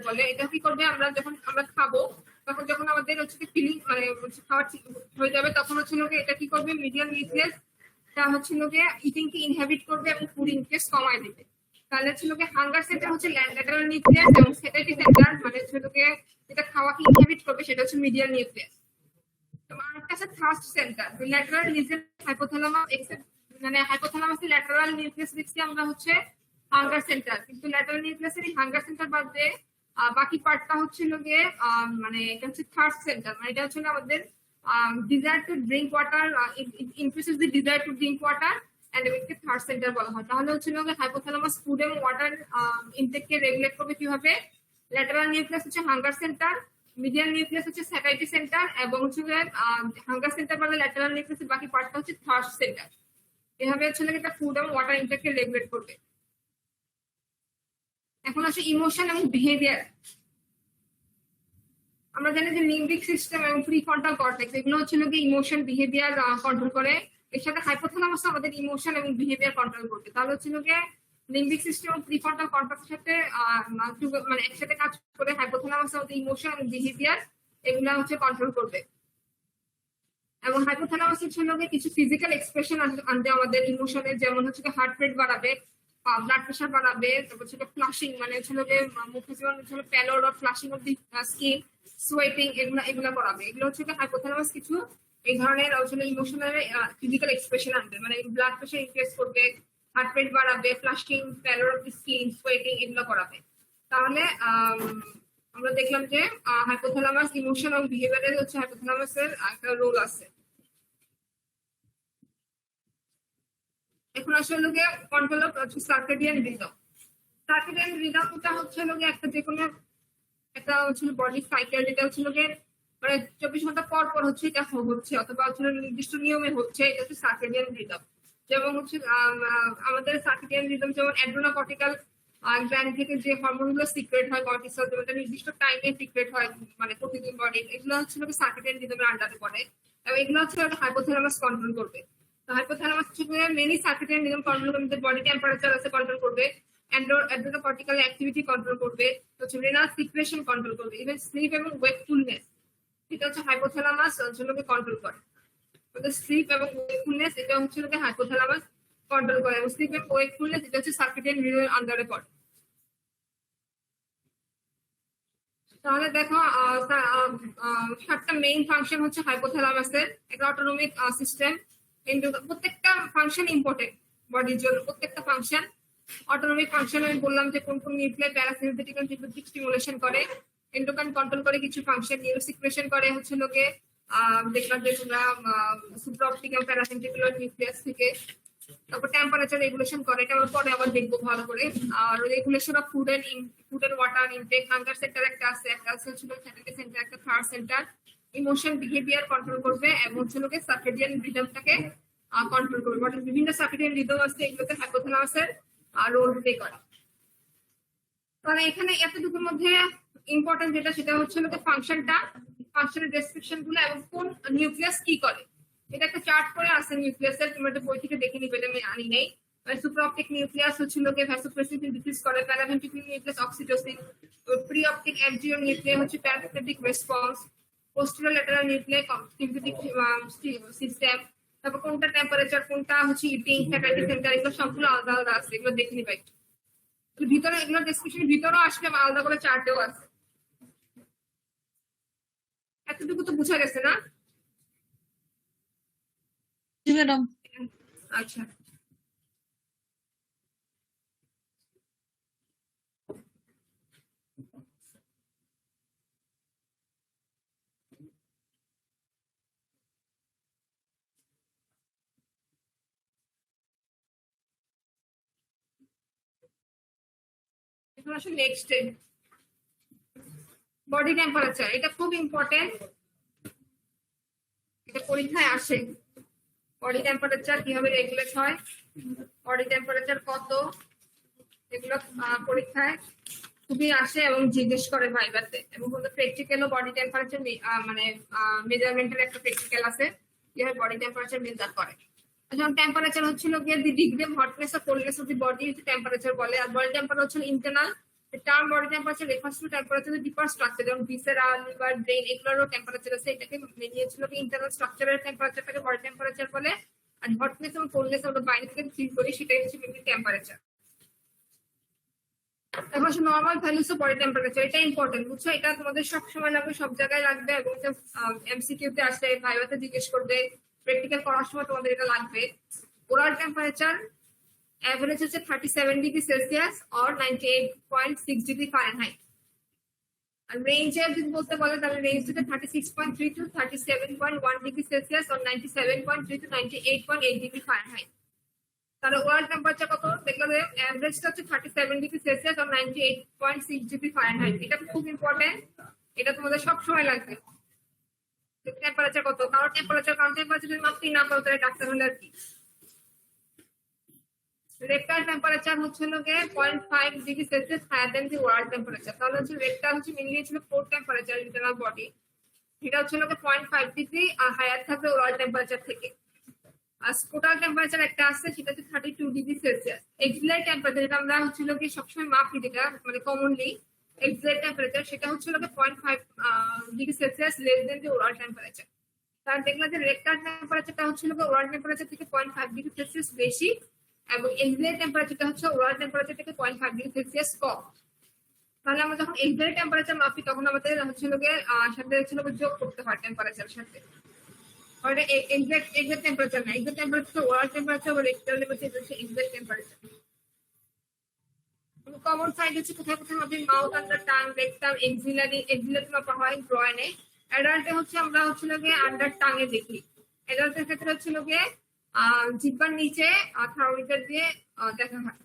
বলে। এটা কি করবে, আমরা যখন আমরা খাবো তখন যখন আমাদের হচ্ছে ফিলিং মানে খাওয়া হয়ে যাবে তখন হচ্ছে এটা কি করবে, মিডিয়াল নিউক্লিয়াস তা হচ্ছে ইটিং কে ইনহেবিট করবে এবং ফুড ইনটেক কমায় দিবে। তাহলে হচ্ছে হাঙ্গার সেন্টার হচ্ছে ল্যাটারাল নিউক্লিয়াস এবং সেটাইটি সেন্টার মানে হচ্ছে যেটা খাওয়াকে ইনহেবিট করবে সেটা হচ্ছে মিডিয়াল নিউক্লিয়াস। আরেকটা আছে thirst centre, lateral nucleus hypothalamus মানে হাইপোথ্যালামাসের ল্যাটারাল নিউক্লিয়াস দেখছি আমরা হচ্ছে হাঙ্গার সেন্টার, কিন্তু ল্যাটারাল নিউক্লিয়াসের এই হাঙ্গার সেন্টার বাদে বাকি পার্টটা হচ্ছে মানে এটা হচ্ছে থার্স্ট সেন্টার, মানে এটা হচ্ছে আমাদের desire to drink water, it increases the desire to drink water and এটাকে থার্ড সেন্টার বলা হয়। তাহলে হচ্ছে হাইপোথ্যালামাস ফুড এবং ওয়াটার ইনটেক কে রেগুলেট করবে কিভাবে, ল্যাটারাল নিউক্লিয়াস হচ্ছে হাঙ্গার সেন্টার, মিডিয়াল নিউক্লিয়াস হচ্ছে স্যাটাইটি সেন্টার এবং হচ্ছে হাঙ্গার সেন্টার বলে ল্যাটারাল নিউক্লিয়াসের বাকি পার্টটা হচ্ছে থার্ড সেন্টার। এভাবে হচ্ছে এটা ফুড এবং ওয়াটার ইনটেক কে রেগুলেট করবে। এখন আসে ইমোশন এবং বিহেভিয়ার। আমরা জানি যে লিম্বিক সিস্টেম এবং প্রিফ্রন্টাল কর্টেক্স এগুলো হচ্ছে ইমোশন বিহেভিয়ার কন্ট্রোল করে। এর সাথে হাইপোথ্যালামাস আমাদের ইমোশন এবং বিহেভিয়ার কন্ট্রোল করবে। তাহলে হচ্ছে লিম্বিক সিস্টেম এবং প্রিফ্রন্টাল কর্টেক্সের সাথে মানে একসাথে কাজ করে হাইপোথ্যালামাস আমাদের ইমোশন এবং বিহেভিয়ার এগুলো হচ্ছে কন্ট্রোল করবে। এবং হাইপোথ্যালামাস হচ্ছে কিছু ফিজিক্যাল এক্সপ্রেশন আনবে আমাদের ইমোশনের, যেমন হচ্ছে হার্ট রেট বাড়াবে, ব্লাড প্রেশার বাড়াবে, তারপর হচ্ছে ফ্লাশিং মানে হচ্ছে মুখে যেমন হচ্ছে pallor or flushing of the skin, sweating এগুলা করাবে। এগুলো হচ্ছে হাইপোথ্যালামাস কিছু এই ধরনের আসলে ইমোশনাল ফিজিক্যাল এক্সপ্রেশন আনবে, মানে ব্লাড প্রেশার ইনক্রিজ করবে, হার্ট রেট বাড়াবে, flushing, pallor of the skin, sweating এগুলো করাবে। তাহলে আমরা দেখলাম যে হাইপোথ্যালামাস ইমোশন এবং বিহেভিয়ারের হচ্ছে হাইপোথ্যালামাসের একটা রোল আছে। এখন আসলে control of circadian rhythm. Circadian রিদমটা হচ্ছে একটা যে কোনো একটা হচ্ছে বডি সাইকেল, যেটা হচ্ছে মানে 24 ঘন্টা পর পর হচ্ছে এটা হচ্ছে অথবা হচ্ছে নির্দিষ্ট নিয়মে হচ্ছে, এটা হচ্ছে সার্কেডিয়ান রিদম। যেমন হচ্ছে আমাদের সার্কেডিয়ান রিদম যেমন অ্যাড্রেনাকর্টিক্যাল গ্ল্যান্ড থেকে যে হরমোনগুলো সিক্রেট হয়, কর্টিসল, যেমন নির্দিষ্ট টাইমে সিক্রেট হয় মানে প্রতিদিন বডি, এগুলো হচ্ছে সার্কেডিয়ান রিদমের আন্ডারে পড়ে এবং এগুলো হচ্ছে হাইপোথ্যালামাস কন্ট্রোল করবে। হাইপোথ্যালামাস হচ্ছে মেনি সার্কেডিয়ান রিদম কন্ট্রোল করবে, বডি টেম্পারেচার আছে কন্ট্রোল করবে, অ্যাড্রেনাকর্টিক্যাল অ্যাক্টিভিটি কন্ট্রোল করবে, হচ্ছে রেনাল সিক্রেশন কন্ট্রোল করবে, ইভেন স্লিপ এবং ওয়েকফুলনেস এটা হচ্ছে হাইপোথ্যালামাস কন্ট্রোল করে। স্লিপ এবং ওয়েকফুলনেস এটা হচ্ছে হাইপোথ্যালামাস কন্ট্রোল করে এবং স্লিপ এবং ওয়েকফুলনেস এটা হচ্ছে সার্কেডিয়ান রিদমের আন্ডারে পড়ে। তাহলে দেখো 7টা মেইন ফাংশন হচ্ছে হাইপোথ্যালামাসের। একটা অটোনমিক সিস্টেম, প্রত্যেকটা ফাংশন ইম্পর্টেন্ট বডির জন্য, প্রত্যেকটা ফাংশন। অটোনমিক ফাংশন আমি বললাম যে কোন কোন নিউক্লিয়ার প্যারাসিম্পথেটিক এবং সিম্পথেটিক স্টিমুলেশন করে, এন্ডোক্রাইন কন্ট্রোল করে কিছু ফাংশন, নিউরোসিক্রেশন করে হচ্ছে দেখলাম যে তোমরা সুপ্রাঅপটিক এবং প্যারাসিম্পথেটিক নিউক্লিয়াস থেকে। তারপর টেম্পারেচার রেগুলেশন করে, এটা আমরা পরে আবার দেখবো ভালো করে। আর regulation of food and water intake, hunger centre একটা আছে, একটা আছে স্যাটাইটি সেন্টার, একটা third centre. Emotion behaviour control করবে এবং হচ্ছে সার্কেডিয়ান রিদমটাকে কন্ট্রোল করবে। মানে বিভিন্ন সার্কেডিয়ান রিদম আছে, এগুলোতে হাইপোথ্যালামাসের রোল প্লে করে। তাহলে এখানে এতটুকুর মধ্যে ইম্পর্টেন্ট যেটা সেটা হচ্ছে ফাংশনটা, ফাংশনের ডেসক্রিপশন গুলো এবং কোন নিউক্লিয়াস কি করে। এটা একটা চার্ট করে আছে নিউক্লিয়াসের, তোমরা একটা বই থেকে দেখে নিবে, আমি আনি নেই। সুপ্রাঅপটিক নিউক্লিয়াস হচ্ছে ভ্যাসোপ্রেসিন ডিক্রিজ করে, প্যারাভেন্ট্রিকুলার নিউক্লিয়াস অক্সিটোসিন, প্রিঅপটিক অ্যাডজিও নিউক্লিয়াস হচ্ছে parasympathetic response, posterior lateral nucleus sympathetic system. তারপর কোনটা টেম্পারেচার, কোনটা হচ্ছে ইটিং, স্যাটাইটি সেন্টার, এগুলো সবগুলো আলাদা আলাদা আছে, এগুলো দেখে নিবে একটু। ভিতরে এগুলো ডেসক্রিপশনের ভিতরেও আসলে আলাদা করে চার্টেও আছে। এতটুকু তো বুঝা গেছে না? জি ম্যাডাম। আচ্ছা, এখন আসলে নেক্সট বডি টেম্পারেচার, এটা খুব ইম্পর্টেন্ট, এটা পরীক্ষায় আসে। বডি টেম্পারেচার কিভাবে রেগুলেট হয়, বডি টেম্পারেচার কত, এগুলো পরীক্ষায় খুবই আসে এবং জিজ্ঞেস করে ভাইভাতে। এবং প্র্যাকটিক্যালও বডি টেম্পারেচার মানে মেজারমেন্টের একটা প্র্যাকটিক্যাল আছে, কিভাবে বডি টেম্পারেচার মেজার করে। যেমন টেম্পারেচার হচ্ছিল গিয়ে the degree of hotness or coldness of the body temperature বলে, আর বডি টেম্পারেচার হচ্ছে internal term body temperature refers to temperature differ structure, যেমন ভিসেরাল, লিভার, ব্রেন এগুলোরও টেম্পারেচার আছে। এটাকে নিয়েছিল কি ইন্টারনাল স্ট্রাকচারের টেম্পারেচারটাকে বডি টেম্পারেচার বলে, আর হটনেস এবং কোল্ডনেস আমরা বাইরে থেকে ফিল করি, সেটাই হচ্ছে মেনলি টেম্পারেচার। তারপর হচ্ছে normal values of body temperature, এটা ইম্পর্টেন্ট, বুঝছো? এটা তোমাদের সব সময় লাগবে, সব জায়গায় লাগবে, এবং এটা এমসিকিউ তে আসলে ভাইভাতে জিজ্ঞেস করবে, প্র্যাকটিক্যাল করার সময় তোমাদের এটা লাগবে। ওরাল টেম্পারেচার অ্যাভারেজ হচ্ছে 37 degree Celsius or 98.6 degree Fahrenheit. আর রেঞ্জে যদি বলতে বলে তাহলে রেঞ্জ হচ্ছে 36.3 to 37.1 degree Celsius or 97.3 to 98.8 degree Fahrenheit. তাহলে ওয়ার্ল্ড টেম্পারেচার কত দেখলে, এভারেজটা হচ্ছে 37 ডিগ্রি সেলসিয়াস আর 98.6 ডিগ্রি ফারেনহাইট। এটা খুব ইম্পর্টেন্ট, এটা তোমাদের সব সময় লাগবে। টেম্পারেচার কত, কারণ টেম্পারেচার যদি মাপতেই না পারো তাহলে ডাক্তার হলে আর কি। রেক্টাল টেম্পারেচার হচ্ছে লোকে 0.5 degree Celsius higher than the world temperature. তাহলে হচ্ছে রেক্টাল হচ্ছে মেনলি ছিল কোর টেম্পারেচার ইন্টারনাল বডি, এটা হচ্ছে লোকে 0.5 ডিগ্রি আর হায়ার থাকবে ওয়ার্ল্ড টেম্পারেচার থেকে। আর স্পোটাল টেম্পারেচার একটা আছে, সেটা হচ্ছে 32 ডিগ্রি সেলসিয়াস। এক্সিলারি টেম্পারেচার, যেটা আমরা হচ্ছে লোকে সবসময় মাপি, যেটা মানে কমনলি এক্সিলারি টেম্পারেচার, সেটা হচ্ছে লোকে 0.5 ডিগ্রি সেলসিয়াস লেস দেন দি ওরাল টেম্পারেচার। তার দেখলাম যে রেক্টাল টেম্পারেচারটা হচ্ছে লোকে ওরাল টেম্পারেচার থেকে 0.5 ডিগ্রি সেলসিয়াস বেশি, এবং এক্সিলারি টেম্পারেচারটা হচ্ছে ওরাল টেম্পারেচার থেকে 0.5 ডিগ্রি সেলসিয়াস কম। তাহলে আমরা যখন এক্সিলারি টেম্পারেচার মাপি তখন আমাদের হচ্ছে লোকে সাথে হচ্ছে লোকে যোগ করতে হয় টেম্পারেচার সাথে। এক্সাক্ট টেম্পারেচার না, এক্সাক্ট টেম্পারেচার ওয়ার্ল্ড টেম্পারেচার বা রেক্টাল টেম্পারেচার হচ্ছে এক্সাক্ট টেম্পারেচার। কমন সাইড হচ্ছে কোথায় কোথায় হবে, mouth, under tongue, rectum, axillary মাপা হয় গ্রয়েনে। অ্যাডাল্টে হচ্ছে আমরা হচ্ছে লোকে আন্ডার টাঙে দেখি, অ্যাডাল্টের ক্ষেত্রে হচ্ছে লোকে জিহ্বার নিচে থার্মোমিটার দিয়ে দেখা হয়।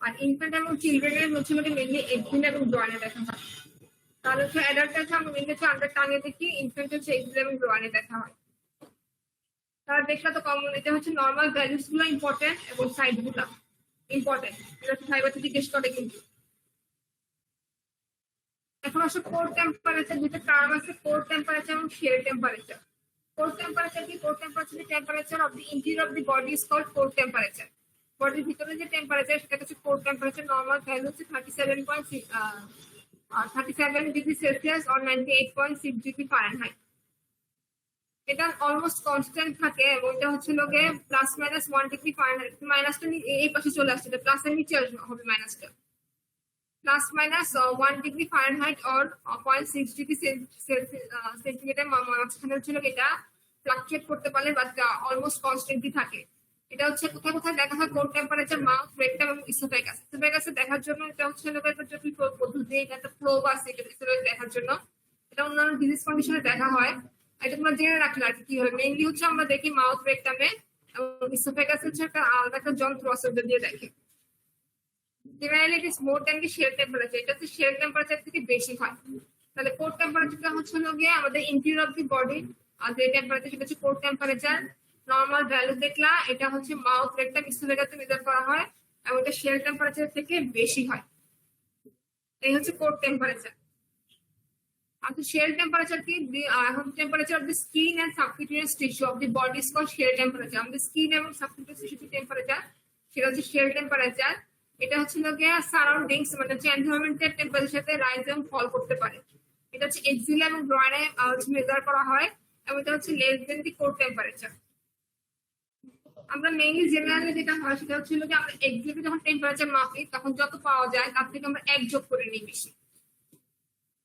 আর ইনফ্যান্ট এবং চিলড্রেনের হচ্ছে লোকে মেনলি এক্সিলা এবং গ্রয়েনে দেখা হয়। তাহলে হচ্ছে অ্যাডাল্ট হচ্ছে আমরা মেনলি হচ্ছে আন্ডার টাঙে দেখি, ইনফ্যান্ট হচ্ছে এক্সিলা এবং গ্রয়েনে দেখা হয়। তার দেখলা তো কমন, এটা হচ্ছে নর্মাল ভ্যালুস গুলো ইম্পর্টেন্ট এবং সাইড গুলো ইম্পর্টেন্ট, এটা হচ্ছে ভাইবাতে জিজ্ঞেস করে কিন্তু। এখন আসলে কোর টেম্পারেচার, দুটো টার্ম আছে, কোর টেম্পারেচার এবং শেল টেম্পারেচার। কোর টেম্পারেচার কি, core temperature temperature of the interior of the body is called core temperature. বডির ভিতরে যে টেম্পারেচার সেটা হচ্ছে কোর টেম্পারেচার। নর্মাল ভ্যালু হচ্ছে 37 degree Celsius or 98.6 degree Fahrenheit. এটা অলমোস্ট কনস্ট্যান্ট থাকে, এবং এটা হচ্ছে লোকে প্লাস মাইনাস 1 ডিগ্রি ফারেনহাইট। মাইনাসটা এই পাশে চলে আসছে, প্লাস এর নিচে হবে মাইনাসটা। Plus minus 1 degree Fahrenheit or 0.6 degree centimetre মাঝখানে হচ্ছে এটা ফ্লাকচুয়েট করতে পারলে, বাট অলমোস্ট কনস্ট্যান্টই থাকে। এটা হচ্ছে কোথায় কোথায় দেখা হয়, কোর টেম্পারেচার মাউথ, রেক্টাম এবং ইসোফেগাস। ইসোফেগাসে দেখার জন্য এটা হচ্ছে একটা জটিল পদ্ধতি, এটা একটা প্রোব আছে এটা দেখার জন্য। এটা অন্যান্য ডিজিজ কন্ডিশনে দেখা হয়, এটা তোমরা জেনে রাখলে আর কি হবে। মেইনলি হচ্ছে আমরা দেখি মাউথ, রেক্টামে, এবং ইসোফেগাস হচ্ছে একটা আলাদা একটা যন্ত্র আছে দিয়ে দেখে। Generally it is more than the shell temperature, এটা হচ্ছে শেল টেম্পারেচার থেকে বেশি হয়। তাহলে কোর টেম্পারেচারটা হচ্ছে গিয়ে আমাদের ইন্টেরিয়র অফ দি বডি, আর যে টেম্পারেচার সেটা হচ্ছে কোর টেম্পারেচার। নর্মাল ভ্যালু দেখলা, এটা হচ্ছে মাউথ, রেক্টাম, ইসোফেগাসে মেজার করা হয়, এবং এটা শেল টেম্পারেচার থেকে বেশি হয়। এই হচ্ছে কোর টেম্পারেচার। আচ্ছা, শেল টেম্পারেচার কি, এখন temperature of the skin and subcutaneous tissue of the body is called shell temperature. আমাদের স্কিন এবং সাবকিউটেনিয়াস টিস্যু টেম্পারেচার সেটা হচ্ছে শেল টেম্পারেচার। এটা হচ্ছে গিয়ে সারাউন্ডিংস মানে হচ্ছে এনভায়রনমেন্টের টেম্পারেচার সাথে রাইজ এবং ফল করতে পারে। এটা হচ্ছে এক্সিলা এবং গ্রয়েনে মেজার করা হয়, এবং এটা হচ্ছে লেস দেন দি কোর টেম্পারেচার। আমরা মেইনলি জেনারেলি যেটা হয় সেটা হচ্ছে যে আমরা এক্সিলা যখন টেম্পারেচার মাপি তখন যত পাওয়া যায় তার থেকে আমরা 1 যোগ করে নিই বেশি।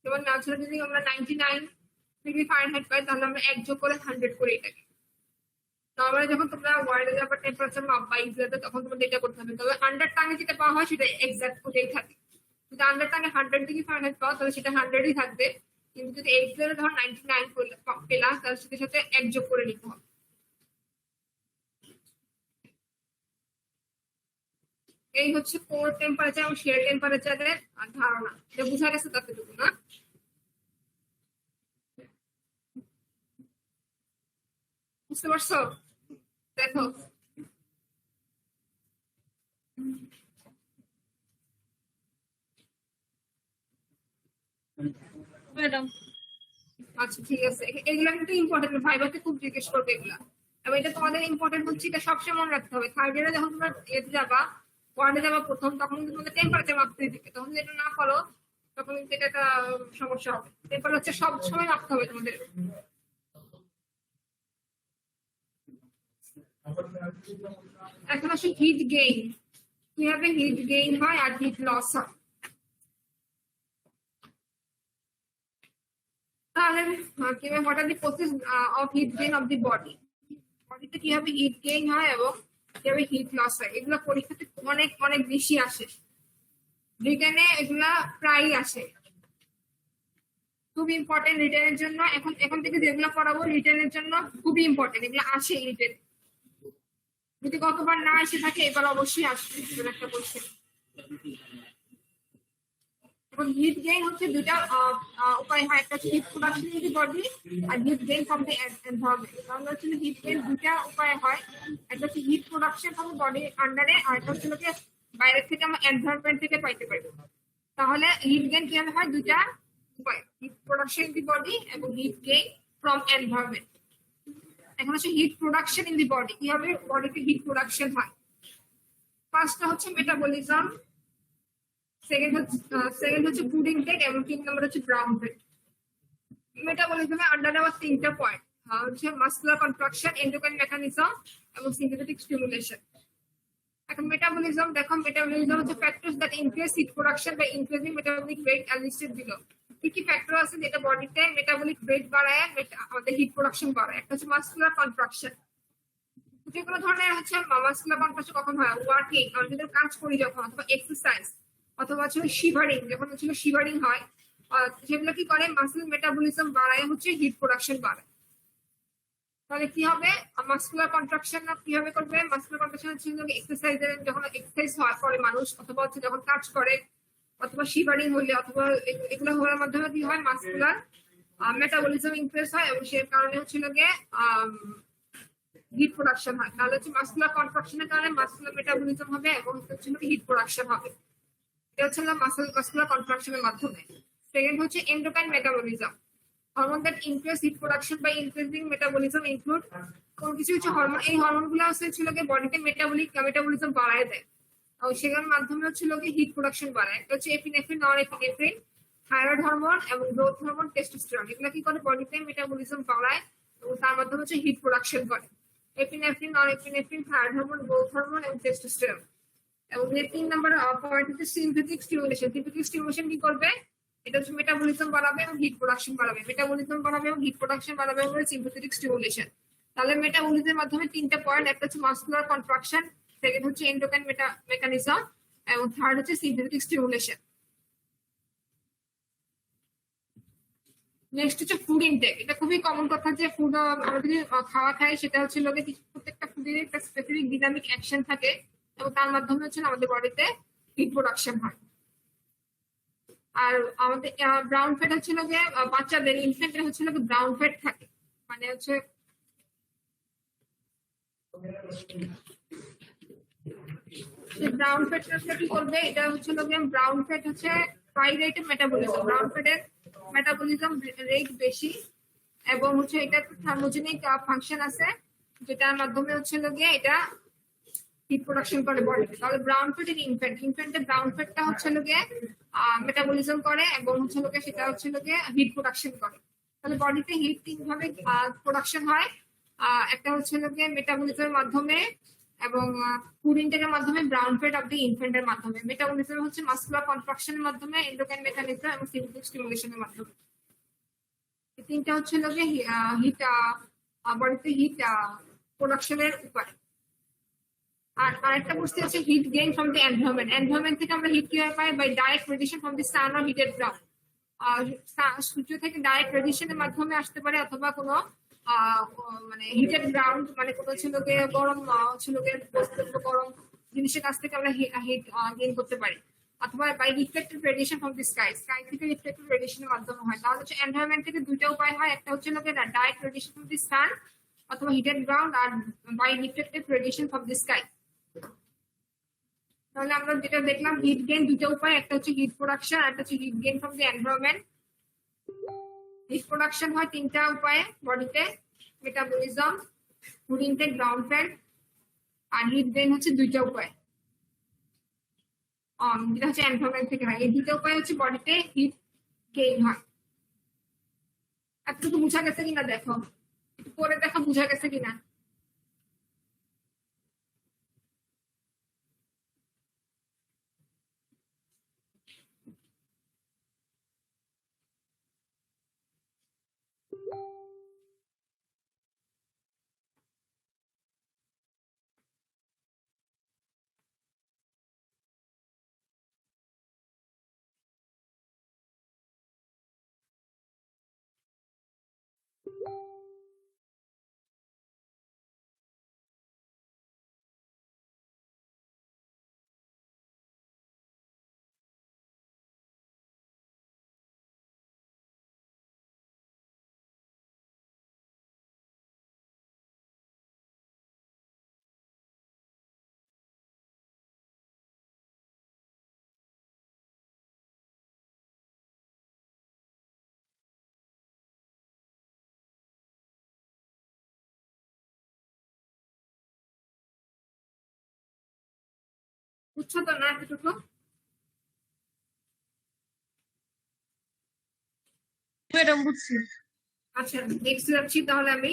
যেমন ন্যাচারাল যদি আমরা 99 ডিগ্রি ফারেনহাইট পাই তাহলে আমরা 1 যোগ করে 100 করে এটাকে। নর্মালি যখন তোমরা ওয়ার্ল্ডে যাবার টেম্পারেচার মাপবা ইজিতে, তখন তোমাদের এটা করতে হবে। তবে আন্ডার টাঙে যেটা পাওয়া হয় সেটা এক্সাক্ট ওটাই থাকে। যদি আন্ডার টাঙে 100 ডিগ্রি ফারেনহাইট পাও তাহলে সেটা 100ই থাকবে, কিন্তু যদি এক্সিলে ধর 99 পেলা তাহলে সেটার সাথে 1 যোগ করে নিতে হবে। এই হচ্ছে কোর টেম্পারেচার এবং শেল টেম্পারেচারের ধারণা। এটা বোঝা গেছে ততটুকু না? বুঝতে পারছো? দেখো ম্যাডাম, আচ্ছা ঠিক আছে, এগুলা কিন্তু ইম্পর্টেন্ট, ভাইবাতে খুব জিজ্ঞেস করবে এগুলা। এবং এটা তোমাদের ইম্পর্টেন্ট হচ্ছে, এটা সবসময় মনে রাখতে হবে। থার্ড ইয়ারে যখন তোমরা এতে যাবা ওয়ার্ডে যাবো প্রথম, তখন কিন্তু তোমাদের টেম্পারেচার মাপতে দিবে। তখন যদি এটা না করো তখন কিন্তু এটা একটা সমস্যা হবে। টেম্পারেচার হচ্ছে সব সময় মাপতে হবে তোমাদের। এখন আসলে হিট গেইন, কিভাবে হিট গেইন হয় আর হিট লস হয়। তাহলে কিভাবে what are the process of heat gain of the body, বডিতে কিভাবে হিট গেইন হয় এবং কিভাবে হিট লস হয়, এগুলো পরীক্ষাতে অনেক অনেক বেশি আসে। রিটেনে এগুলা প্রায়ই আসে, খুব ইম্পর্টেন্ট রিটেনের জন্য। এখন থেকে যেগুলো পড়াবো রিটেনের জন্য খুবই ইম্পর্টেন্ট, এগুলো আসে রিটেন। যদি কতবার না এসে থাকে এবার অবশ্যই আসবে একটা কোশ্চেন। এখন হিট গেইন হচ্ছে দুটা উপায় হয়, একটা হচ্ছে heat production in the body আর heat gain from the environment. তাহলে হচ্ছে হিট গেইন দুটা উপায় হয়, একটা হচ্ছে হিট প্রোডাকশন ফ্রম বডি আন্ডারে, আর একটা হচ্ছে বাইরে থেকে আমরা এনভায়রনমেন্ট থেকে পাইতে পারি। তাহলে হিট গেইন কিভাবে হয়, দুটা উপায়, heat production in the body এবং হিট গেইন ফ্রম এনভায়রনমেন্ট। এখন হচ্ছে heat production in the body, কিভাবে বডিতে হিট প্রোডাকশন হয়। ফার্স্টটা হচ্ছে মেটাবলিজম, সেকেন্ড হচ্ছে ফুড ইনটেক এবং 3 নম্বর হচ্ছে ব্রাউন ফ্যাট। মেটাবলিজমে আন্ডারে আমার 3টা পয়েন্ট হচ্ছে মাসকুলার কন্ট্রাকশন, এন্ডোক্রাইন মেকানিজম এবং সিনথেটিক স্টিমুলেশন। এখন মেটাবলিজম দেখো, মেটাবলিজম হচ্ছে factors that increase heat production by increasing metabolic rate as listed below. কি কি ফ্যাক্টর আছে যেটা বডিতে মেটাবলিক রেট বাড়ায় আমাদের হিট প্রোডাকশন বাড়ায়। একটা হচ্ছে মাসকুলার কন্ট্রাকশন, যে কোনো ধরনের হচ্ছে মাসকুলার কন্ট্রাকশন কখন হয়, ওয়ার্কিং, আমরা যদি কাজ করি যখন, অথবা এক্সারসাইজ, অথবা হচ্ছে শিভারিং, যখন হচ্ছে শিভারিং হয়, সেগুলো কি করে মাসল মেটাবলিজম বাড়ায়, হচ্ছে হিট প্রোডাকশন বাড়ায়। তাহলে কি হবে, মাসকুলার কন্ট্রাকশন কিভাবে করবে, মাসকুলার কন্ট্রাকশন হচ্ছে এক্সারসাইজের, যখন এক্সারসাইজ হয় করে মানুষ, অথবা হচ্ছে যখন কাজ করে, অথবা শিভারিং হলে, অথবা এগুলো হওয়ার মাধ্যমে কি হয়, মাসকুলার মেটাবলিজম ইনক্রিজ হয় এবং সে কারণে হচ্ছে হিট প্রোডাকশন হয়। তাহলে হচ্ছে মাসকুলার কন্ট্রাকশনের কারণে মাসকুলার মেটাবলিজম হবে এবং হচ্ছে হিট প্রোডাকশন হবে। এটা হচ্ছে মাসকুলার কন্ট্রাকশনের মাধ্যমে। সেকেন্ড হচ্ছে endocrine metabolism, hormone that increase heat production by increasing metabolism include কোন কিছু কিছু হরমোন, এই হরমোনগুলো হচ্ছে বডিতে মেটাবলিজম বাড়ায় দেয় এবং সেগুলোর মাধ্যমে হচ্ছে হিট প্রোডাকশন বাড়ায়। একটা হচ্ছে এপিনেফ্রিন, নরএপিনেফ্রিন, থাইরয়েড হরমোন এবং গ্রোথ হরমোন টেস্টোস্টেরন। এগুলো কি করে, বডিতে মেটাবলিজম বাড়ায় এবং তার মাধ্যমে হচ্ছে হিট প্রোডাকশন করে। Epinephrine, norepinephrine, thyroid hormone, growth hormone এবং টেস্টোস্টেরন। এবং 3 নম্বর পয়েন্ট হচ্ছে সিনথেটিক স্টিমুলেশন। সিনথেটিক স্টিমুলেশন কি করবে, এটা হচ্ছে মেটাবলিজম বাড়াবে এবং হিট প্রোডাকশন বাড়াবে। মেটাবলিজম বাড়াবে এবং হিট প্রোডাকশন বাড়াবে বলে সিনথেটিক স্টিমুলেশন। তাহলে মেটাবলিজমের মাধ্যমে 3টা পয়েন্ট, একটা হচ্ছে মাসকুলার কন্ট্রাকশন, সেকেন্ড হচ্ছে এন্ডোক্রাইন মেকানিজম এবং থার্ড হচ্ছে সিনথেটিক স্টিমুলেশন। নেক্সট হচ্ছে ফুড ইনটেক। এটা খুবই কমন কথা যে ফুড আমরা যদি খাওয়া খাই, সেটা হচ্ছে প্রত্যেকটা ফুডের একটা স্পেসিফিক ডিনামিক অ্যাকশন থাকে এবং তার মাধ্যমে হচ্ছে আমাদের বডিতে হিট প্রোডাকশন হয়। আর আমাদের ব্রাউন ফ্যাট হচ্ছে বাচ্চাদের, ইনফ্যান্টের হচ্ছে ব্রাউন ফ্যাট থাকে, মানে হচ্ছে ব্রাউন ফ্যাটটা কি করবে, এটা হচ্ছে ব্রাউন ফ্যাট হচ্ছে হাই রেট মেটাবলিজম, ব্রাউন ফ্যাটের মেটাবলিজম রেট বেশি এবং হচ্ছে এটা থার্মোজেনিক ফাংশন আছে, যেটার মাধ্যমে হচ্ছে এটা হিট প্রোডাকশন করে বডিতে। তাহলে ব্রাউন ফ্যাট এর ইনফ্যান্টের ব্রাউন ফ্যাটটা হচ্ছে মেটাবলিজম করে এবং হচ্ছে সেটা হচ্ছে হিট প্রোডাকশন করে। তাহলে বডিতে হিট 3 ভাবে প্রোডাকশন হয়, একটা হচ্ছে মেটাবলিজমের মাধ্যমে এবং ফুড ইনটেকের মাধ্যমে, ব্রাউন ফ্যাট অফ দি ইনফ্যান্টের মাধ্যমে। মেটাবলিজম হচ্ছে মাসকুলার কন্ট্রাকশনের মাধ্যমে, এন্ডোক্রাইন মেকানিজম এবং সিনথেটিক স্টিমুলেশনের মাধ্যমে। এই 3টা হচ্ছে হিট বডিতে হিট প্রোডাকশনের উপায়। আর আরেকটা বুঝতে হচ্ছে heat gain from the environment. Environment থেকে আমরা হিট কিভাবে পাই, by direct radiation from the sun or heated ground. সূর্য থেকে ডাইরেক্ট রেডিয়েশনের মাধ্যমে আসতে পারে, অথবা কোনো মানে হিটেড গ্রাউন্ড, মানে কোনো গরম গরম জিনিসের কাছ থেকে আমরা হিট গেইন করতে পারি, অথবা by reflected radiation from the sky থেকে রিফ্লেক্টেড রেডিয়েশনের মাধ্যমে হয়। তাহলে হচ্ছে এনভায়রনমেন্ট থেকে 2টা উপায় হয়, একটা হচ্ছে direct radiation from the sun অথবা হিটেড গ্রাউন্ড, আর by reflected radiation from the sky. তাহলে আমরা যেটা দেখলাম, হিট গেইন 2টা উপায়, একটা হচ্ছে হিট প্রোডাকশন আর একটা হচ্ছে heat gain from the environment. Heat production হয় 3টা উপায়ে বডিতে, metabolism, food intake, brown fat, আর হিট গেইন হচ্ছে 2টা উপায়। যেটা হচ্ছে এনভায়রনমেন্ট থেকে হয়। এই দুটো উপায় হচ্ছে বডিতে হিট গেইন হয়। এতটুকু বোঝা গেছে কিনা দেখো, একটু পরে দেখা বোঝা গেছে কিনা। বুঝছো তো না এতটুকু? এটা বুঝছি। আচ্ছা, নেক্সট যাচ্ছি তাহলে আমি।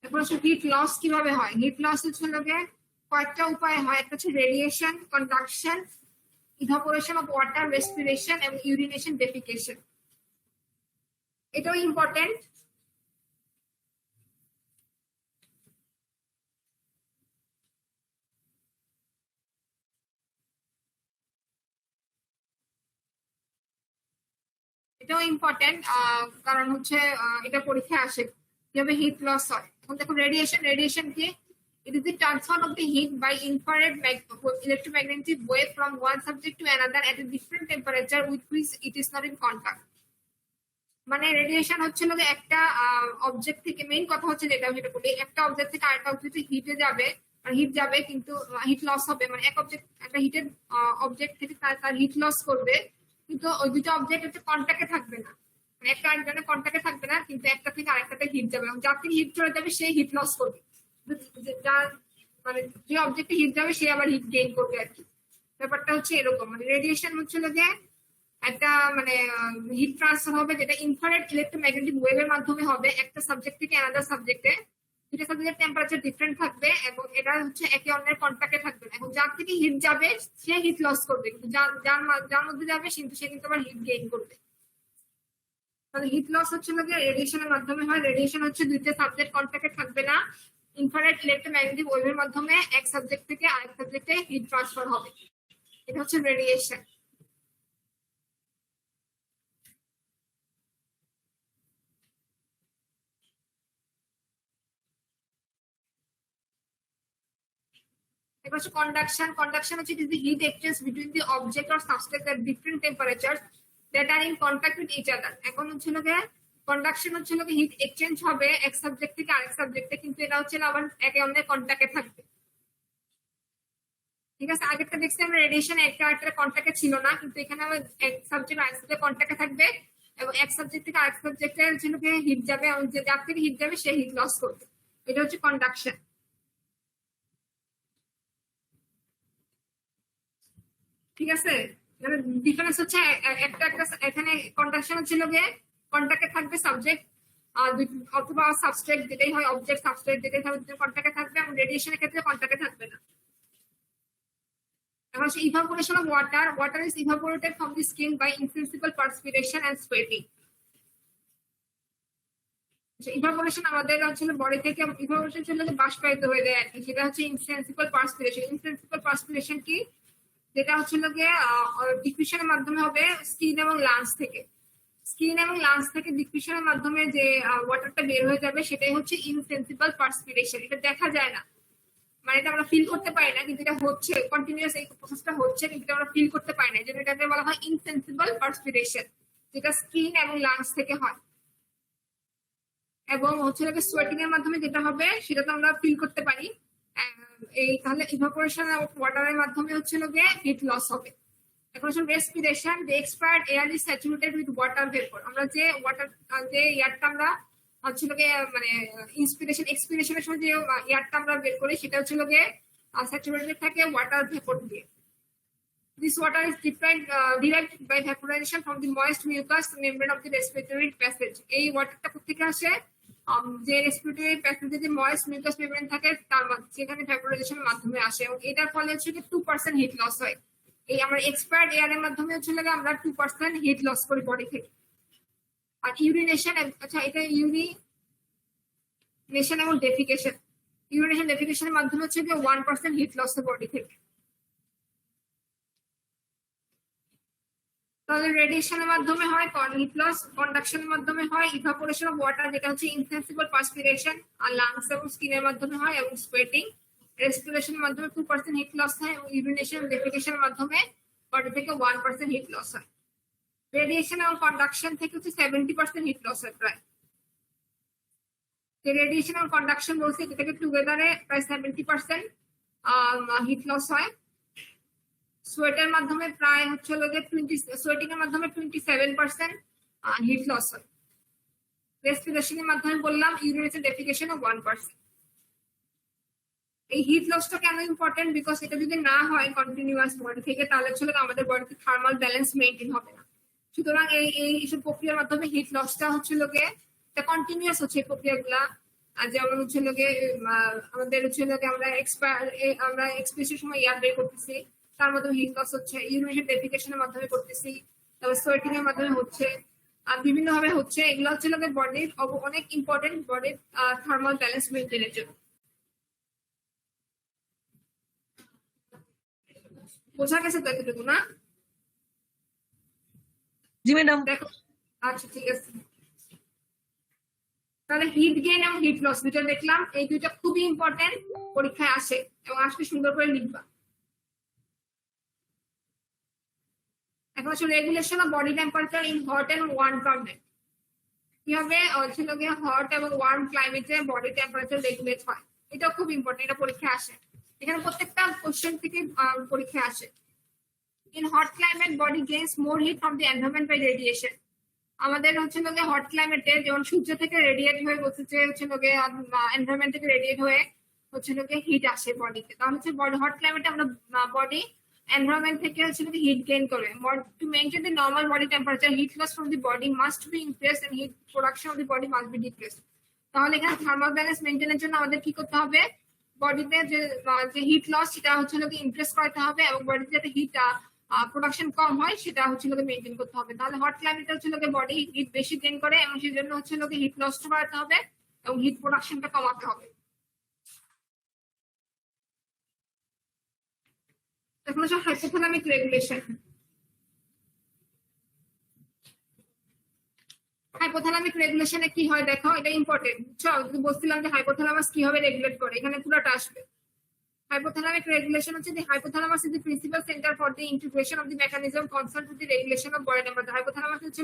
এখন হচ্ছে হিট লস কিভাবে হয়। হিট লস হচ্ছে কয়েকটা উপায় হয়। একটা হচ্ছে radiation, conduction, evaporation of water, respiration এবং ইউরিনেশন, ডেফিকেশন। এটাও ইম্পর্টেন্ট। এটাও ইম্পর্টেন্ট, কারণ হচ্ছে এটা পরীক্ষায় আসে কিভাবে হিট লস হয়। এখন দেখো রেডিয়েশন, রেডিয়েশন কি? It is the transfer of the heat by infrared electromagnetic wave from one subject to another at a different temperature with which it is not in contact. মানে radiation হচ্ছে একটা object থেকে, main কথা হচ্ছে যেটা সেটা বলি, একটা অবজেক্ট থেকে আরেকটা অবজেক্টে হিটে যাবে, হিট যাবে কিন্তু হিট লস হবে। মানে এক অবজেক্ট, একটা হিটেড অবজেক্ট থেকে তার হিট লস করবে, কিন্তু ওই দুটো অবজেক্ট হচ্ছে কন্টাক্টে থাকবে না। মানে একটা আরেকজনের কন্টাক্টে থাকবে না, কিন্তু একটা থেকে আরেকটাতে হিট যাবে এবং যার থেকে হিট চলে যাবে সেই হিট লস করবে। যার মানে যে অবজেক্টে হিট যাবে সে আবার হিট গেইন করবে আর কি। ব্যাপারটা হচ্ছে এরকম। মানে রেডিয়েশন হচ্ছে একটা মানে হিট ট্রান্সফার হবে, যেটা ইনফ্রারেড ইলেকট্রোম্যাগনেটিক ওয়েভের মাধ্যমে হবে একটা সাবজেক্ট থেকে আলাদা সাবজেক্টে। দুটো সাবজেক্টের টেম্পারেচার ডিফারেন্ট থাকবে এবং এটা হচ্ছে একে অন্যের কন্ট্যাক্টে থাকবে না। এবং যার থেকে হিট যাবে সে হিট লস করবে, কিন্তু যার মধ্যে যাবে সে কিন্তু আবার হিট গেইন করবে। তাহলে হিট লস হচ্ছে রেডিয়েশনের মাধ্যমে হয়। রেডিয়েশন হচ্ছে দুইটা সাবজেক্ট কন্ট্যাক্টে থাকবে না, ইনফ্রারেড ইলেকট্রোম্যাগনেটিক ওয়েভের মাধ্যমে এক সাবজেক্ট থেকে আরেক সাবজেক্টে হিট ট্রান্সফার হবে। এটা হচ্ছে রেডিয়েশন। এবার হচ্ছে কন্ডাকশন। কন্ডাকশন হচ্ছে it is the heat exchange between the object or substance at different temperatures that are in contact with each other. এখন হচ্ছে কন্ডাকশন হচ্ছে হিট এক্সচেঞ্জ হবে এক সাবজেক্ট থেকে আরেক সাবজেক্টে, কিন্তু এটা হচ্ছে আবার একে অন্যের কন্টাক্টে থাকবে। ঠিক আছে, আগেরটা দেখছি আমরা রেডিয়েশন একটা আরেকটা কন্টাক্টে ছিল না, কিন্তু এখানে আবার এক সাবজেক্ট আরেক সাবজেক্ট কন্টাক্টে থাকবে এবং এক সাবজেক্ট থেকে আরেক সাবজেক্টের হিট যাবে এবং যার থেকে হিট যাবে সে হিট লস করবে। এটা হচ্ছে কন্ডাকশন। ঠিক আছে, ডিফারেন্স হচ্ছে একটা একটা এখানে কন্ডাকশন হচ্ছে কন্টাক্টে থাকবে সাবজেক্ট অথবা সাবস্ট্রেট, যেটাই হয় অবজেক্ট সাবস্ট্রেট যেটাই হবে কন্টাক্টে থাকবে, এবং রেডিয়েশনের ক্ষেত্রে কন্টাক্টে থাকবে না। এখন হচ্ছে evaporation of water. Water is evaporated from the skin by insensible perspiration and sweating. Evaporation আমাদের হচ্ছে বডি থেকে ইভাপোরেশন চলে বাষ্পায়িত হয়ে যায় আর কি, সেটা হচ্ছে ইনসেন্সিবল পার্সপিরেশন। ইনসেন্সিবল পার্সপিরেশন কি? যেটা হচ্ছে ডিফিউশনের মাধ্যমে হবে স্কিন এবং লাংস থেকে। স্কিন এবং লাংস থেকে ডিফিউশনের মাধ্যমে যে ওয়াটারটা বের হয়ে যাবে সেটাই হচ্ছে ইনসেন্সিবল পার্সপিরেশন। এটা দেখা যায় না, মানে এটা আমরা ফিল করতে পারি না, কিন্তু এটা হচ্ছে কন্টিনিউয়াস, এই প্রসেসটা হচ্ছে কিন্তু এটা আমরা ফিল করতে পারি না। যেটা এটাকে বলা হয় ইনসেন্সিবল পার্সপিরেশন, যেটা স্কিন এবং লাংস থেকে হয়। এবং হচ্ছে সোয়েটিং এর মাধ্যমে যেটা হবে সেটা তো আমরা ফিল করতে পারি। এই তাহলে ইভাপোরেশন অফ ওয়াটারের মাধ্যমে হচ্ছে হিট লস হবে। এখন হচ্ছে respiration. The expired air is saturated with water vapour. আমরা যে ওয়াটার, যে এয়ারটা আমরা হচ্ছে মানে ইন্সপিরেশন এক্সপিরেশনের সময় যে এয়ারটা আমরা বের করি সেটা হচ্ছে স্যাচুরেটেড থাকে ওয়াটার ভেপর দিয়ে। This water is derived by vaporization from the moist mucous membrane of the respiratory passage. এই ওয়াটারটা কোথেকে আসে? যে রেসপিরেটরি প্যাসেজে যে ময়েস্ট মিউকাস মেমব্রেন থাকে তার সেখানে ভ্যাপোরাইজেশনের মাধ্যমে আসে, এবং এটার ফলে হচ্ছে 2% হিট লস হয়। এই আমরা এক্সপায়ার্ড এয়ারের মাধ্যমে হচ্ছে আমরা 2% হিট লস করি বডি থেকে। আর ইউরিনেশন, আচ্ছা এটা ইউরিনেশন এবং ডেফিকেশন, ইউরিনেশন ডেফিকেশনের মাধ্যমে হচ্ছে 1% হিট লস হয় বডি থেকে। তাহলে রেডিয়েশনের মাধ্যমে হয় হিট লস, কন্ডাকশনের মাধ্যমে হয় ইভাপোরেশন অফ ওয়াটার যেটা হচ্ছে ইনসেন্সিবল পার্সপিরেশন, আর লাংস এবং স্কিনের মাধ্যমে হয়, এবং সোয়েটিং। রেসপিরেশনের মাধ্যমে 2% হিট লস হয়, এবং ইউরিনেশন ডেফিকেশনের মাধ্যমে বডি থেকে 1% হিট লস হয়। রেডিয়েশন এবং কন্ডাকশন থেকে হচ্ছে 70% হিট লস হয় প্রায়। রেডিয়েশন এবং কন্ডাকশন বলছে এটা থেকে টুগেদারে প্রায় 70% হিট লস হয়। সোয়েটের মাধ্যমে প্রায় হচ্ছে সোয়েটিং এর মাধ্যমে 27% হিট লস হয়। রেসপিরেশনের মাধ্যমে বললাম, ইউরিনেশন ডেফিকেশন 1%। এই হিট লসটা কেন ইম্পর্টেন্ট? বিকজ এটা যদি না হয় কন্টিনিউয়াস বডি থেকে, তাহলে হচ্ছে আমাদের বডিতে থার্মাল ব্যালেন্স মেইনটেইন হবে না। সুতরাং এইসব প্রক্রিয়ার মাধ্যমে হিট লসটা হচ্ছে কন্টিনিউয়াস হচ্ছে এই প্রক্রিয়াগুলা। যেমন হচ্ছে আমাদের হচ্ছে আমরা এক্সপ্রেসের সময় এয়ার বের করতেছি, তার মাধ্যমে হিট লস হচ্ছে। ইউরিনেশন ডেফিকেশনের মাধ্যমে করতেছি, তারপর সোয়েটিং এর মাধ্যমে হচ্ছে, আর বিভিন্ন ভাবে হচ্ছে। এগুলো হচ্ছে বডির অনেক ইম্পর্টেন্ট বডির থার্মাল ব্যালেন্স মেইনটেইনের জন্য। বোঝা গেছে তো এতটুকু না? জি ম্যাডাম। দেখো, আচ্ছা ঠিক আছে। তাহলে হিট গেইন এবং হিট লস দুটো দেখলাম, এই দুইটা খুবই ইম্পর্টেন্ট, পরীক্ষায় আসে, এবং আসলে সুন্দর করে লিখবা। এখন হচ্ছে regulation of body temperature in hot and warm climate. কি হবে? হট এবং ওয়ার্ম ক্লাইমেটে বডি টেম্পারেচার রেগুলেট হয়, এটা খুব ইম্পর্টেন্ট, এটা পরীক্ষায় আসে। এখানে প্রত্যেকটা কোশ্চেন থেকে পরীক্ষায় আসে। In hot climate body gains more heat from the environment by radiation. আমাদের হচ্ছে হট ক্লাইমেটে যেমন সূর্য থেকে রেডিয়েট হয়ে হচ্ছে এনভায়রনমেন্ট থেকে রেডিয়েট হয়ে হচ্ছে হিট আসে বডিতে। তাহলে হচ্ছে হট ক্লাইমেটে আমরা বডি environment থেকে হচ্ছে হিট গেইন করে। To maintain the normal body temperature, heat loss from the body must be increased and heat production of the body must be decreased. তাহলে এখানে থার্মাল ব্যালেন্স মেইনটেইনের জন্য আমাদের কি করতে হবে? বডিতে যে হিট লস সেটা হচ্ছে ইনক্রিজ করতে হবে, এবং বডিতে যাতে হিট প্রোডাকশন কম হয় সেটা হচ্ছে মেইনটেইন করতে হবে। তাহলে হট ক্লাইমেটে হচ্ছে বডি হিট বেশি গেইন করে, এবং সেই জন্য হচ্ছে হিট লসটা বাড়াতে হবে এবং হিট প্রোডাকশনটা কমাতে হবে। এখন হচ্ছে হাইপোথ্যালামিক রেগুলেশন। হাইপোথ্যালামিক রেগুলেশনে কি হয় দেখো, এটা ইম্পর্টেন্ট। বলছিলাম যে হাইপোথ্যালামাস কিভাবে রেগুলেট করে, এখানে পুরোটা আসবে। Hypothalamic regulation হচ্ছে the hypothalamus is the principal center for the integration of the mechanism concerned with the regulation of body temperature. Hypothalamus হচ্ছে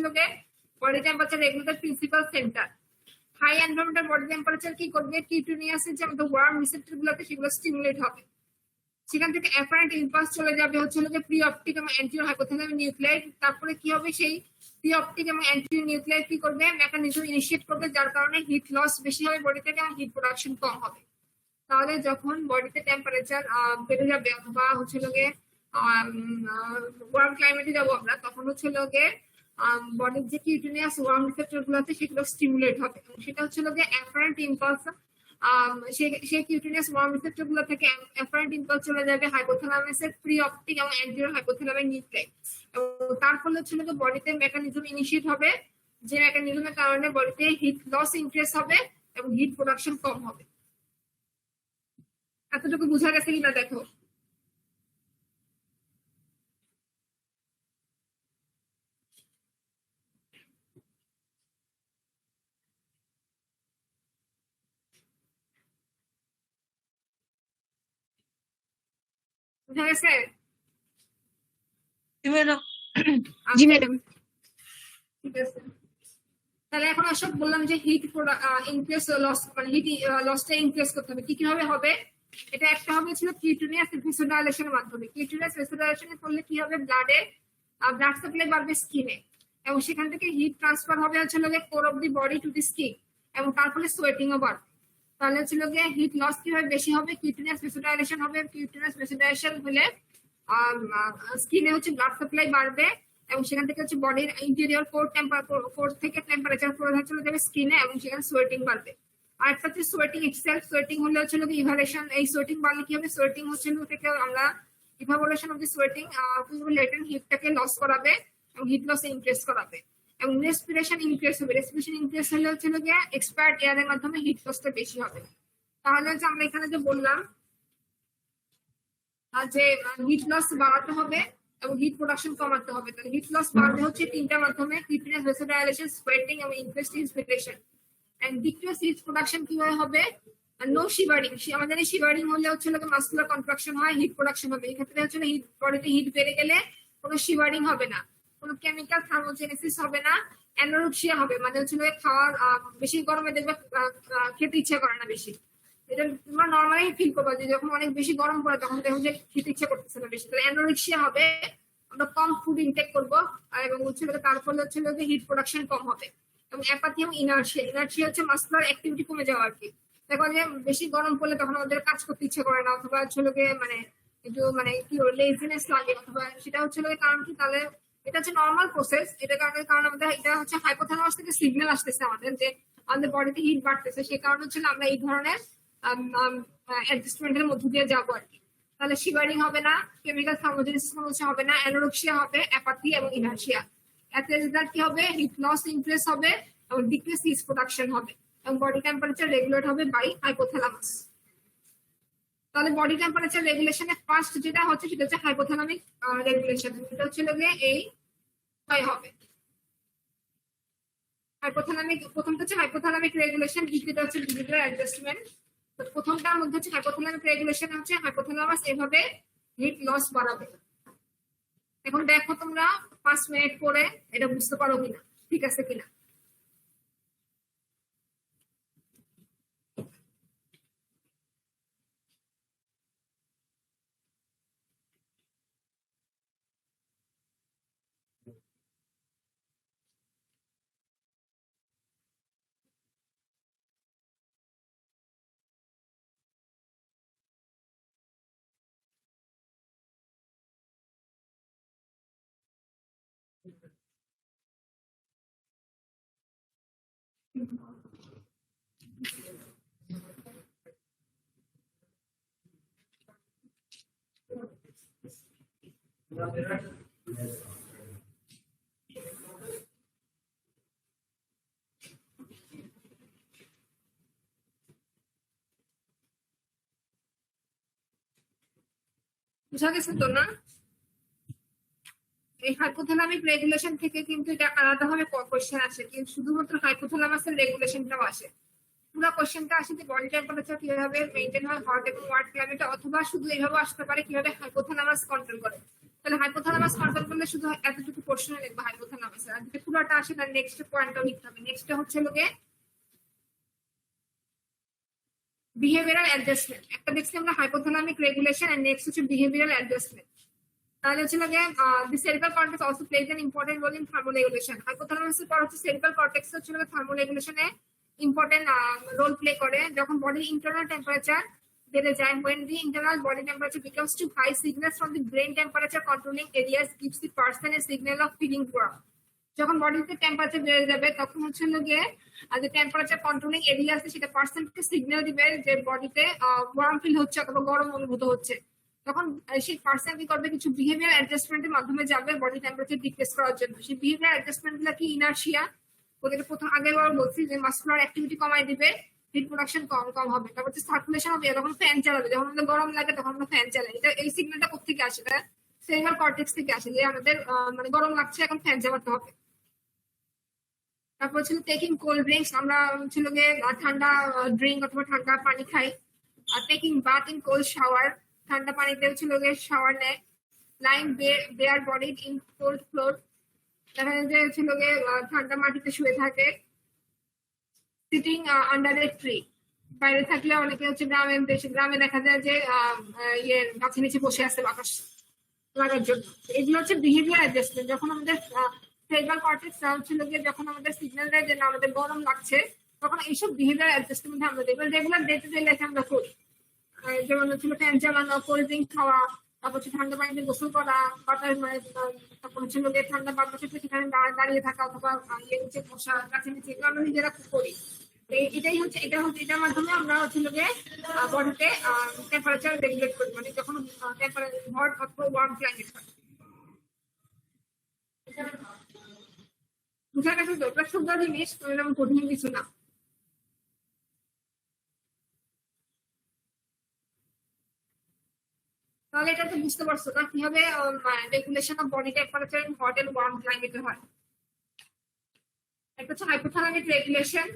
body temperature regulator principal center. High environmental body temperature কি করবে? Cutaneous এর যে আমাদের worm receptor গুলোতে সেগুলো stimulate হবে, সেখান থেকে অ্যাফারেন্ট ইম্পালস চলে যাবে হচ্ছে প্রি অপটিক এবং অ্যান্টিরিয়র হাইপোথ্যালামিক নিউক্লিয়াস। তারপরে কি হবে? সেই প্রি অপটিক এবং অ্যান্টিরিয়র নিউক্লিয়াস কি করবে? মেকানিজম ইনিশিয়েট করবে, যার কারণে হিট লস বেশি হবে বডি থেকে এবং হিট প্রোডাকশন কম হবে। তাহলে যখন বডিতে টেম্পারেচার বেড়ে যাবে অথবা হচ্ছে ওয়ার্ম ক্লাইমেটে যাবো আমরা, তখন হচ্ছে বডির যে কিউটিনিয়াস ওয়ার্ম রিসেপ্টর গুলো আছে সেগুলো স্টিমুলেট হবে, সেটা হচ্ছে অ্যাফারেন্ট ইম্পালস। সেই কিউটিনিয়াস ওয়ার্ম রিসেপ্টর গুলো থেকে অ্যাফারেন্ট ইম্পালস চলে যাবে হাইপোথ্যালামাসের প্রি অপটিক এবং অ্যান্টিরিয়র হাইপোথ্যালামিক নিউক্লিয়াস, এবং তার ফলে হচ্ছে বডিতে মেকানিজম ইনিশিয়েট হবে, যে মেকানিজমের কারণে বডিতে হিট লস ইনক্রিজ হবে এবং হিট প্রোডাকশন কম হবে। এতটুকু বোঝা গেছে কিনা দেখো? বোঝা গেছে? জি ম্যাডাম। ঠিক আছে, তাহলে এখন আসলে বললাম যে হিট ইনক্রিজ লস, মানে হিট লসটা ইনক্রিজ করতে হবে। কি কিভাবে হবে? এটা একটা হবে কিউটিনিয়াস ভেসোডাইলেশনের মাধ্যমে। কিউটিনিয়াস ভেসোডাইলেশন করলে কি হবে? ব্লাড সাপ্লাই বাড়বে স্কিনে, এবং সেখান থেকে হিট ট্রান্সফার হবে হচ্ছে core of the body to the skin, এবং তার ফলে সোয়েটিংও বাড়বে। তাহলে হচ্ছে গিয়ে হিট লস কিভাবে বেশি হবে, কিউটেনিয়াস ভেসোডাইলেশন হবে। কিউটেনিয়াস ভেসোডাইলেশন হলে স্কিনে হচ্ছে ব্লাড সাপ্লাই বাড়বে এবং সেখান থেকে হচ্ছে বডির ইন্টেরিয়র কোর থেকে টেম্পারেচার চলে যাবে স্কিনে এবং সেখানে সোয়েটিং বাড়বে। আর একটা হচ্ছে সোয়েটিং ইটসেলফ। সোয়েটিং হলে হচ্ছে ইভালেশন। এই সোয়েটিং বাড়লে কি হবে, সোয়েটিং হচ্ছে থেকে আমরা evaporation of the sweating latent হিটটাকে লস করাবে এবং হিট লস ইনক্রিজ করাবে এবং রেসপিরেশন ইনক্রিজ হবে। রেসপিরেশন ইনক্রিজ হলে হচ্ছে গিয়ে এক্সপায়ার্ড এয়ারের মাধ্যমে হিট লসটা বেশি হবে। তাহলে হচ্ছে আমরা এখানে যে বললাম যে হিট লস বাড়াতে হবে এবং হিট প্রোডাকশন কমাতে হবে। তাহলে হিট লস বাড়বে হচ্ছে তিনটা মাধ্যমে, কিউটেনিয়াস ভেসোডাইলেশন, সোয়েটিং এবং increased inspiration. And decrease heat production কিভাবে হবে, নো শিভারিং। আমাদের এই শিভারিং হলে হচ্ছে মাসকুলার কন্ট্রাকশন হয়, হিট প্রোডাকশন হবে। এক্ষেত্রে হচ্ছে হিট বডিতে হিট বেড়ে গেলে কোনো শিভারিং হবে না, কোনো কেমিক্যাল থার্মোজেনেসিস হবে না, অ্যানোরেক্সিয়া হবে, মানে হচ্ছে খাওয়ার বেশি গরমে দেখবে খেতে ইচ্ছা করে না বেশি। এটা তোমরা নর্মালি ফিল করবে যে যখন অনেক বেশি গরম পড়ে তখন দেখো যে খেতে ইচ্ছা করতেছে না বেশি। তাহলে অ্যানোরেক্সিয়া হবে, আমরা কম ফুড ইনটেক করবো এবং হচ্ছে তার ফলে হচ্ছে হিট প্রোডাকশন কম হবে। এবং অ্যাপাথি এবং ইনার্শিয়া। ইনার্শিয়া হচ্ছে মাসকুলার অ্যাক্টিভিটি কমে যাওয়া আর কি। দেখো যে বেশি গরম পড়লে তখন আমাদের কাজ করতে ইচ্ছে করে না, অথবা হচ্ছে মানে একটু মানে কি লেজিনেস লাগে, অথবা সেটা হচ্ছে কারণ কি, তাহলে এটা হচ্ছে নর্মাল প্রসেস। এটা কারণ আমাদের এটা হচ্ছে হাইপোথ্যালামাস থেকে সিগন্যাল আসতেছে আমাদের যে আমাদের বডিতে হিট বাড়তেছে, সেই কারণে হচ্ছে আমরা এই ধরনের অ্যাডজাস্টমেন্টের মধ্য দিয়ে যাবো আর কি। তাহলে শিভারিং হবে না, কেমিক্যাল থার্মোজেনেসিস হবে না, অ্যানোরেক্সিয়া হবে, অ্যাপাথি এবং ইনার্শিয়া। এতে রেজাল্ট কি হবে, হিট লস ইনক্রিজ হবে এবং ডিক্রিজ হিট প্রোডাকশন হবে এবং বডি টেম্পারেচার রেগুলেট হবে বাই হাইপোথ্যালামাস। তাহলে বডি টেম্পারেচার রেগুলেশনে ফার্স্ট যেটা হচ্ছে সেটা হচ্ছে হাইপোথ্যালামিক রেগুলেশন। এটা হচ্ছে এই হবে হাইপোথ্যালামিক। প্রথমটা হচ্ছে হাইপোথ্যালামিক রেগুলেশন, দ্বিতীয়টা হচ্ছে বিহেভিয়ারাল অ্যাডজাস্টমেন্ট। তো প্রথমটার মধ্যে হচ্ছে হাইপোথ্যালামিক রেগুলেশন, হচ্ছে হাইপোথ্যালামাস এভাবে হিট লস বাড়াবে। এখন দেখো তোমরা 5 মিনিট পরে এটা বুঝতে পারো কিনা, ঠিক আছে কিনা। বুঝা গেছে তো না? এই হাইপোথ্যালামিক রেগুলেশন থেকে কিন্তু এটা আলাদাভাবে কোশ্চেন আসে, কিন্তু শুধুমাত্র হাইপোথ্যালামাসের রেগুলেশনটাও আসে। পুরো কোশ্চেনটা আসে যে বডি টেম্পারেচার কিভাবে মেইনটেইন হয় হট এবং ওয়ার্ড ক্লাইমেটে, অথবা শুধু এইভাবে আসতে পারে কিভাবে হাইপোথ্যালামাস কন্ট্রোল করে। তাহলে হাইপোথ্যালামাস কন্ট্রোল করলে শুধু এতটুকু প্রশ্ন লিখবে হাইপোথ্যালামাস, আর যদি পুরোটা আসে তার নেক্সট পয়েন্টটাও লিখতে হবে। নেক্সট হচ্ছে বিহেভিয়ারাল অ্যাডজাস্টমেন্ট। একটা দেখছি আমরা হাইপোথ্যালামিক রেগুলেশন, আর নেক্সট হচ্ছে বিহেভিয়ারাল অ্যাডজাস্টমেন্ট। তাহলে হচ্ছে the cerebral cortex also plays an important role in thermoregulation. হাইপোথ্যালামাসের পর হচ্ছে cerebral cortex হচ্ছে থার্মোরেগুলেশনে ইম্পর্টেন্ট রোল প্লে করে। যখন বডির ইন্টারনাল টেম্পারেচার বেড়ে যায়, when the internal body temperature becomes too high, signals from the brain temperature controlling areas gives the person a signal of feeling warm. যখন বডিতে টেম্পারেচার বেড়ে যাবে তখন হচ্ছে যে টেম্পারেচার কন্ট্রোলিং এরিয়া আছে সেটা পার্সনকে সিগন্যাল দিবে যে বডিতে ওয়ার্ম ফিল হচ্ছে অথবা গরম অনুভূত হচ্ছে। তখন সেই পার্সন কি করবে, কিছু বিহেভিয়ার অ্যাডজাস্টমেন্টের মাধ্যমে যাবে বডি টেম্পারেচার ডিক্রিজ করার জন্য। সেই বিহেভিয়ার অ্যাডজাস্টমেন্ট গুলো কি, ইনার্শিয়া, ওদেরকে প্রথম আগেরবার বলছি যে মাসকুলার অ্যাক্টিভিটি কমাই দিবে, হিট প্রোডাকশন কম হবে। তারপর হচ্ছে সার্কুলেশন হবে, যখন ফ্যান চালাবে, যখন আমাদের গরম লাগে তখন আমরা ফ্যান চালাই। এটা এই সিগন্যালটা কোথেকে আসে, এটা সেরিব্রাল কর্টেক্স থেকে আসে যে আমাদের মানে গরম লাগছে এখন ফ্যান চালাতে হবে। তারপর ছিল টেকিং কোল্ড ড্রিঙ্কস, আমরা ছিল ঠান্ডা ড্রিঙ্ক অথবা ঠান্ডা পানি খাই। আর taking bath in cold shower, ঠান্ডা পানিতে ছিল শাওয়ার নেয়। Lying bare body in cold floor, দেখা যায় যে ছিল ঠান্ডা মাটিতে শুয়ে থাকে। সিটিং আন্ডার এ ট্রি, বাইরে থাকলে অনেকে হচ্ছে গ্রামে দেখা যায় যে গাছের নিচে বসে আছে বাতাস লাগার জন্য। এগুলো হচ্ছে বিহেভিয়ার অ্যাডজাস্টমেন্ট। যখন আমাদের সেরিব্রাল কর্টেক্স ছিল যখন আমাদের সিগন্যাল দেয় যে না আমাদের গরম লাগছে, তখন এইসব বিহেভিয়ার অ্যাডজাস্টমেন্ট আমরা দেখবো রেগুলার ডে টু ডে লাইফে আমরা করি। যেমন হচ্ছিল ফ্যান চালানো, কোল্ড ড্রিঙ্ক খাওয়া, তারপর হচ্ছে ঠান্ডা পানিতে গোসল করা, বাতাস মানে তারপর হচ্ছে লোকে ঠান্ডা বাতাসে সেখানে দাঁড়িয়ে থাকা অথবা ইয়ে নিচে বসা, গাছের নিচে, এগুলো আমরা নিজেরা করি। এটার মাধ্যমে আমরা হচ্ছে লোকে বডিতে টেম্পারেচার রেগুলেট করি, মানে যখন হট অথবা ওয়ার্ম ক্লাইমেট হয়। বুঝা গেছে তো? ওটা সুন্দর জিনিস, এরকম কঠিন কিছু না। তাহলে এটা তো বুঝতে পারছো না কিভাবে regulation of body temperature in hot and warm ক্লাইমেটে হয়। একটা হচ্ছে হাইপোথ্যালামিক রেগুলেশন,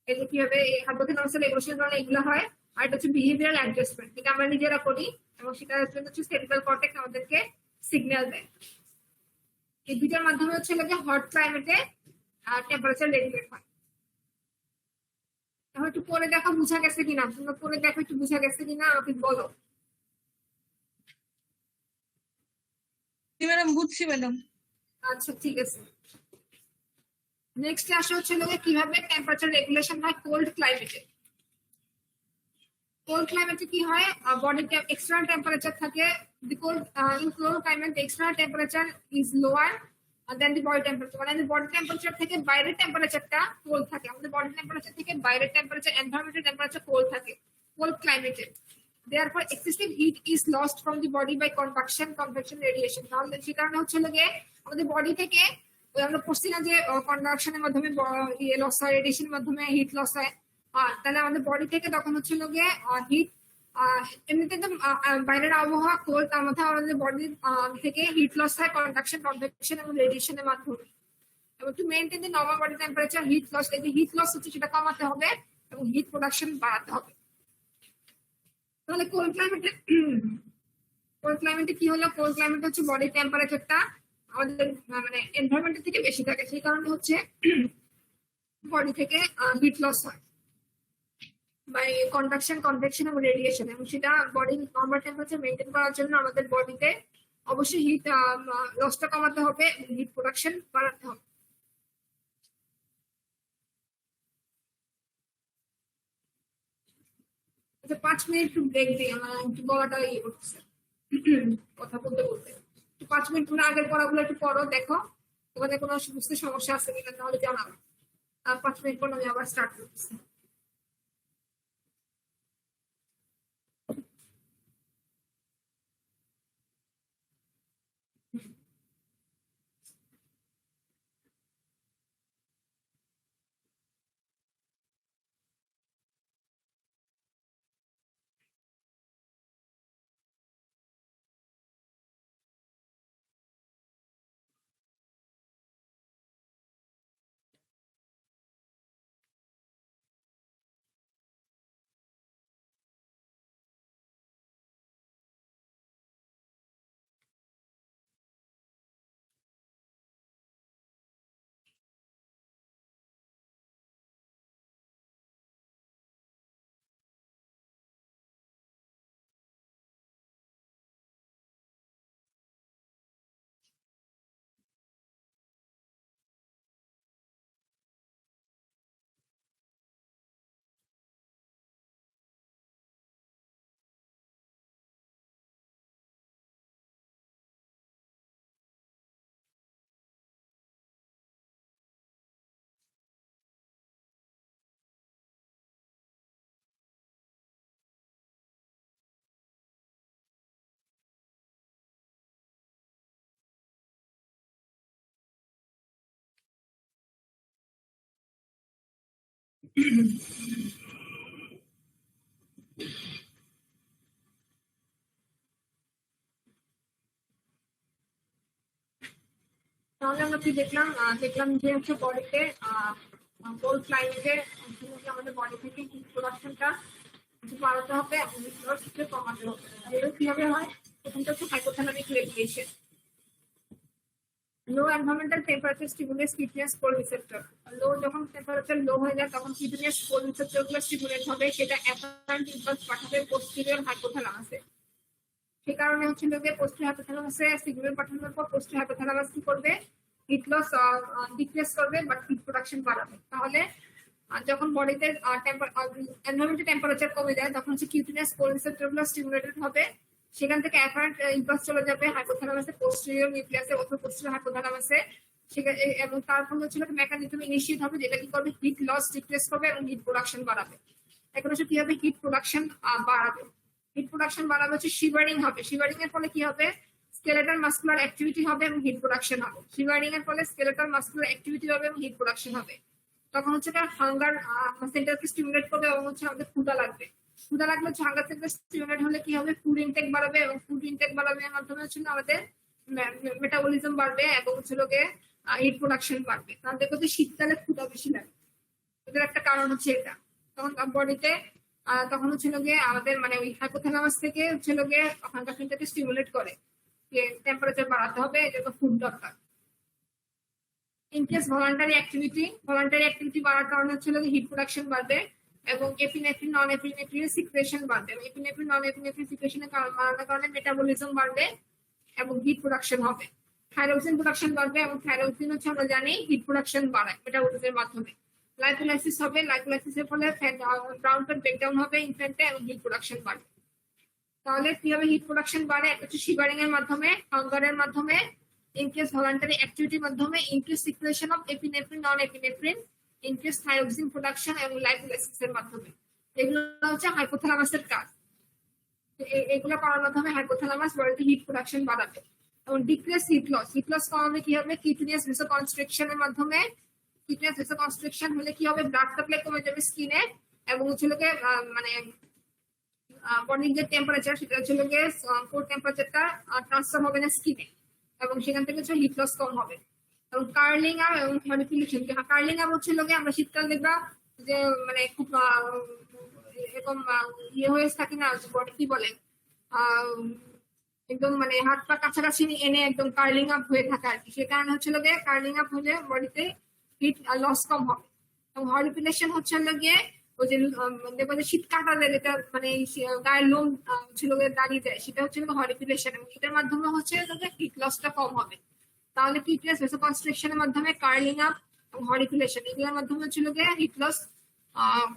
এগুলো কিভাবে হাইপোথ্যালামাসের রেগুলেশন এগুলো হয়। আর এটা হচ্ছে বিহেভিয়ারাল অ্যাডজাস্টমেন্ট, এটা আমরা নিজেরা করি এবং সেটার জন্য হচ্ছে সেরিব্রাল কর্টেক্স আমাদেরকে সিগন্যাল দেয়। এই দুইটার মাধ্যমে হচ্ছে হট ক্লাইমেটে টেম্পারেচার রেগুলেট হয়। তাহলে একটু পরে দেখো বুঝা গেছে কিনা, তোমরা পরে দেখো একটু বুঝা গেছে কিনা আমাকে বলো। জি ম্যাডাম, বুঝছি ম্যাডাম। আচ্ছা ঠিক আছে। নেক্সট আসে হচ্ছে কিভাবে টেম্পারেচার রেগুলেশন হয় কোল্ড ক্লাইমেটে। কোল্ড ক্লাইমেটে কি হয়, বডি এক্সটার্নাল টেম্পারেচার থাকে। The cold in cold climate the external temperature is lower than the body temperature, মানে বডি টেম্পারেচার থেকে বাইরের টেম্পারেচারটা কোল্ড থাকে। আমাদের বডি টেম্পারেচার থেকে বাইরের টেম্পারেচার, এনভায়রনমেন্টাল টেম্পারেচার কোল্ড থাকে cold ক্লাইমেটে। Therefore, excessive heat is lost from the body by convection, convection, radiation. তাহলে সে কারণে হচ্ছে আমাদের বডি থেকে আমরা পড়ছি না যে কনডাকশনের মাধ্যমে লস হয়, রেডিয়েশনের মাধ্যমে হিট লস হয়। তাহলে আমাদের বডি থেকে তখন হচ্ছে হিট, এমনিতে তো বাইরের আবহাওয়া কোল্ড, তার মধ্যে আমাদের বডি থেকে হিট লস হয় কনডাকশন, কনভেকশন এবং রেডিয়েশনের মাধ্যমে। এবং to maintain the normal body temperature, heat loss, এই যে হিট লস হচ্ছে সেটা কমাতে হবে এবং হিট প্রোডাকশন বাড়াতে হবে। তাহলে কোল্ড ক্লাইমেটে কি হলো, কোল্ড ক্লাইমেট হচ্ছে বডি টেম্পারেচারটা আমাদের মানে এনভায়রনমেন্ট থেকে বেশি থাকে, সেই কারণে হচ্ছে বডি থেকে হিট লস হয় বাই কনডাকশন, কনভেকশন এবং রেডিয়েশন। এবং সেটা বডির নরমাল টেম্পারেচার মেনটেন করার জন্য আমাদের বডিতে অবশ্যই হিট লসটা কমাতে হবে, হিট প্রোডাকশন বাড়াতে হবে। আচ্ছা 5 মিনিট একটু ব্রেক দিই, আমার একটু গলাটা ইয়ে করতেছে কথা বলতে বলতে। 5 মিনিট তোমরা আগের পড়াগুলো একটু পড়ো, দেখো তোমাদের কোনো বুঝতে সমস্যা আছে কিনা, তাহলে জানাবো। 5 মিনিট পর আমি আবার স্টার্ট করতেছি। তাহলে আমরা কি দেখলাম, দেখলাম যে হচ্ছে বডিতে কোল্ড ক্লাইমেটে আমাদের বডি থেকে হিট প্রোডাকশনটা বাড়াতে হবে এবং হিট লস কমাতে হবে। এটা কিভাবে হয়, প্রথমটা হচ্ছে hypothalamic regulation. Low environmental temperature stimulates কিডনিয়াস কোল্ড রিসেপ্টর। লো যখন টেম্পারেচার লো হয়ে যায় তখন কিডনিয়াস কোল্ড রিসেপ্টর গুলো স্টিমুলেট হবে, সেটা অ্যাফারেন্ট ইম্পালস পাঠাবে পোস্টেরিয়র হাইপোথ্যালামাসে। সেই কারণে হচ্ছে পোস্টেরিয়র হাইপোথ্যালামাসে সিগন্যাল পাঠানোর পর পোস্টেরিয়র হাইপোথ্যালামাস কি করবে, হিট লস ডিক্রিজ করবে বাট হিট প্রোডাকশন বাড়াবে। তাহলে আর যখন বডিতে এনভায়রনমেন্টের টেম্পারেচার কমে যায় তখন হচ্ছে কিউটিনিয়াস কোরিসেপ্টরগুলো স্টিমুলেটেড হবে, সেখান থেকে অ্যাফারেন্ট ইম্পালস চলে যাবে হাইপোথ্যালামাসে, পোস্টেরিয়র নিউক্লিয়াসে অথবা পোস্টেরিয়র হাইপোথ্যালামাসে। সেখানে এবং তারপর হচ্ছে মেকানিজম ইনিশিয়েট হবে যেটা কি করবে, হিট লস ডিক্রিজ করবে এবং হিট প্রোডাকশন বাড়াবে। এখন হচ্ছে কি হবে, হিট প্রোডাকশন বাড়াবে। হিট প্রোডাকশন বাড়াবে হচ্ছে শিভারিং হবে। শিভারিং এর ফলে কি হবে, স্কেলেটাল মাসকুলার অ্যাক্টিভিটি হবে এবং হিট প্রোডাকশন হবে। শিভারিং এর ফলে স্কেলেটাল মাসকুলার অ্যাক্টিভিটি হবে এবং হিট প্রোডাকশন হবে। তখন হচ্ছে তার হাঙ্গার সেন্টারকে স্টিমুলেট করবে এবং হচ্ছে আমাদের ক্ষুধা লাগবে। ক্ষুধা লাগলে হচ্ছে হাঙ্গার সেন্টার স্টিমুলেট হলে কি হবে, ফুড ইনটেক বাড়াবে এবং ফুড ইনটেক বাড়ানোর মাধ্যমে হচ্ছে আমাদের মেটাবলিজম বাড়বে এবং হচ্ছে লোকে হিট প্রোডাকশন বাড়বে। তাহলে দেখো যে শীতকালে ক্ষুধা বেশি লাগে, এদের একটা কারণ হচ্ছে এটা। তখন বডিতে তখন হচ্ছে লোকে আমাদের মানে ওই হাইপোথ্যালামাস থেকে হচ্ছে লোকে হাঙ্গার সেন্টারকে স্টিমুলেট করে যে টেম্পারেচার বাড়াতে হবে, এটা ফুড দরকার। ইন কেস ভলান্টারি অ্যাক্টিভিটি বাড়ার কারণে হচ্ছে হিট প্রোডাকশন বাড়বে এবং এপিনেফ্রিন নন এপিনেফ্রিন সিক্রেশন বাড়বে। এপিনেফ্রিন নন এপিনেফ্রিন সিক্রেশনের বাড়ানোর কারণে মেটাবলিজম বাড়বে এবং হিট প্রোডাকশন হবে। থাইরক্সিন প্রোডাকশন বাড়বে এবং থাইরক্সিন হচ্ছে আমরা জানি হিট প্রোডাকশন বাড়ায় মেটাবলিজমের মাধ্যমে। লাইপোলাইসিস হবে, লাইপোলাইসিসের ফলে ব্রাউন ফ্যাট ব্রেকডাউন হবে ইনফ্যান্টে এবং হিট প্রোডাকশন বাড়বে। তাহলে কিভাবে হিট প্রোডাকশন বাড়ে, একটা হচ্ছে শিভারিং এর মাধ্যমে, হাঙ্গারের মাধ্যমে, increase voluntary activity মাধ্যমে, increase secretion of epinephrine non epinephrine, increase thyroxine production এবং lipolysis এর মাধ্যমে। এগুলো হচ্ছে হাইপোথ্যালামাসের কাজ। এগুলো করার মাধ্যমে হাইপোথ্যালামাস বডিতে হিট প্রোডাকশন বাড়াবে এবং ডিক্রিজ হিট লস কমাবে কি হবে, কিউটিনিয়াস ভেসোকনস্ট্রিকশন এর মাধ্যমে। কিউটিনিয়াস ভেসোকনস্ট্রিকশন হলে কি হবে, ব্লাড সাপ্লাই কমে যাবে স্কিনে এবং হচ্ছে মানে বডির যে টেম্পারেচার সেটা হচ্ছে কোর টেম্পারেচারটা ট্রান্সফার হবে না স্কিনে এবং সেখান থেকে হচ্ছে হিট লস কম হবে। এবং কার্লিং আপ এবং হ্যাবিফিকেশন, কার্লিং আপ হচ্ছে আমরা শীতকাল দেখবা যে মানে খুব এরকম ইয়ে হয়ে থাকে না, বডি কি বলে একদম মানে হাত পা কাছাকাছি এনে একদম কার্লিং আপ হয়ে থাকে আর কি। সে কারণে হচ্ছে কার্লিং আপ হলে বডিতে হিট লস কম হবে। এবং হরিপিলেশন হচ্ছে গিয়ে ওই যে দেখবো যে শীত কাটালে যেটা মানে গায়ের লোম ছিল দাঁড়িয়ে যায়, সেটা হচ্ছে হরিপিলেশন এবং এটার মাধ্যমে হচ্ছে হিট লসটা কম হবে। তাহলে কিউটিনিয়াস ভেসোকনস্ট্রিকশনের মাধ্যমে, কার্লিং আপ এবং হরিপিলেশন এগুলোর মাধ্যমে হচ্ছে হিট লস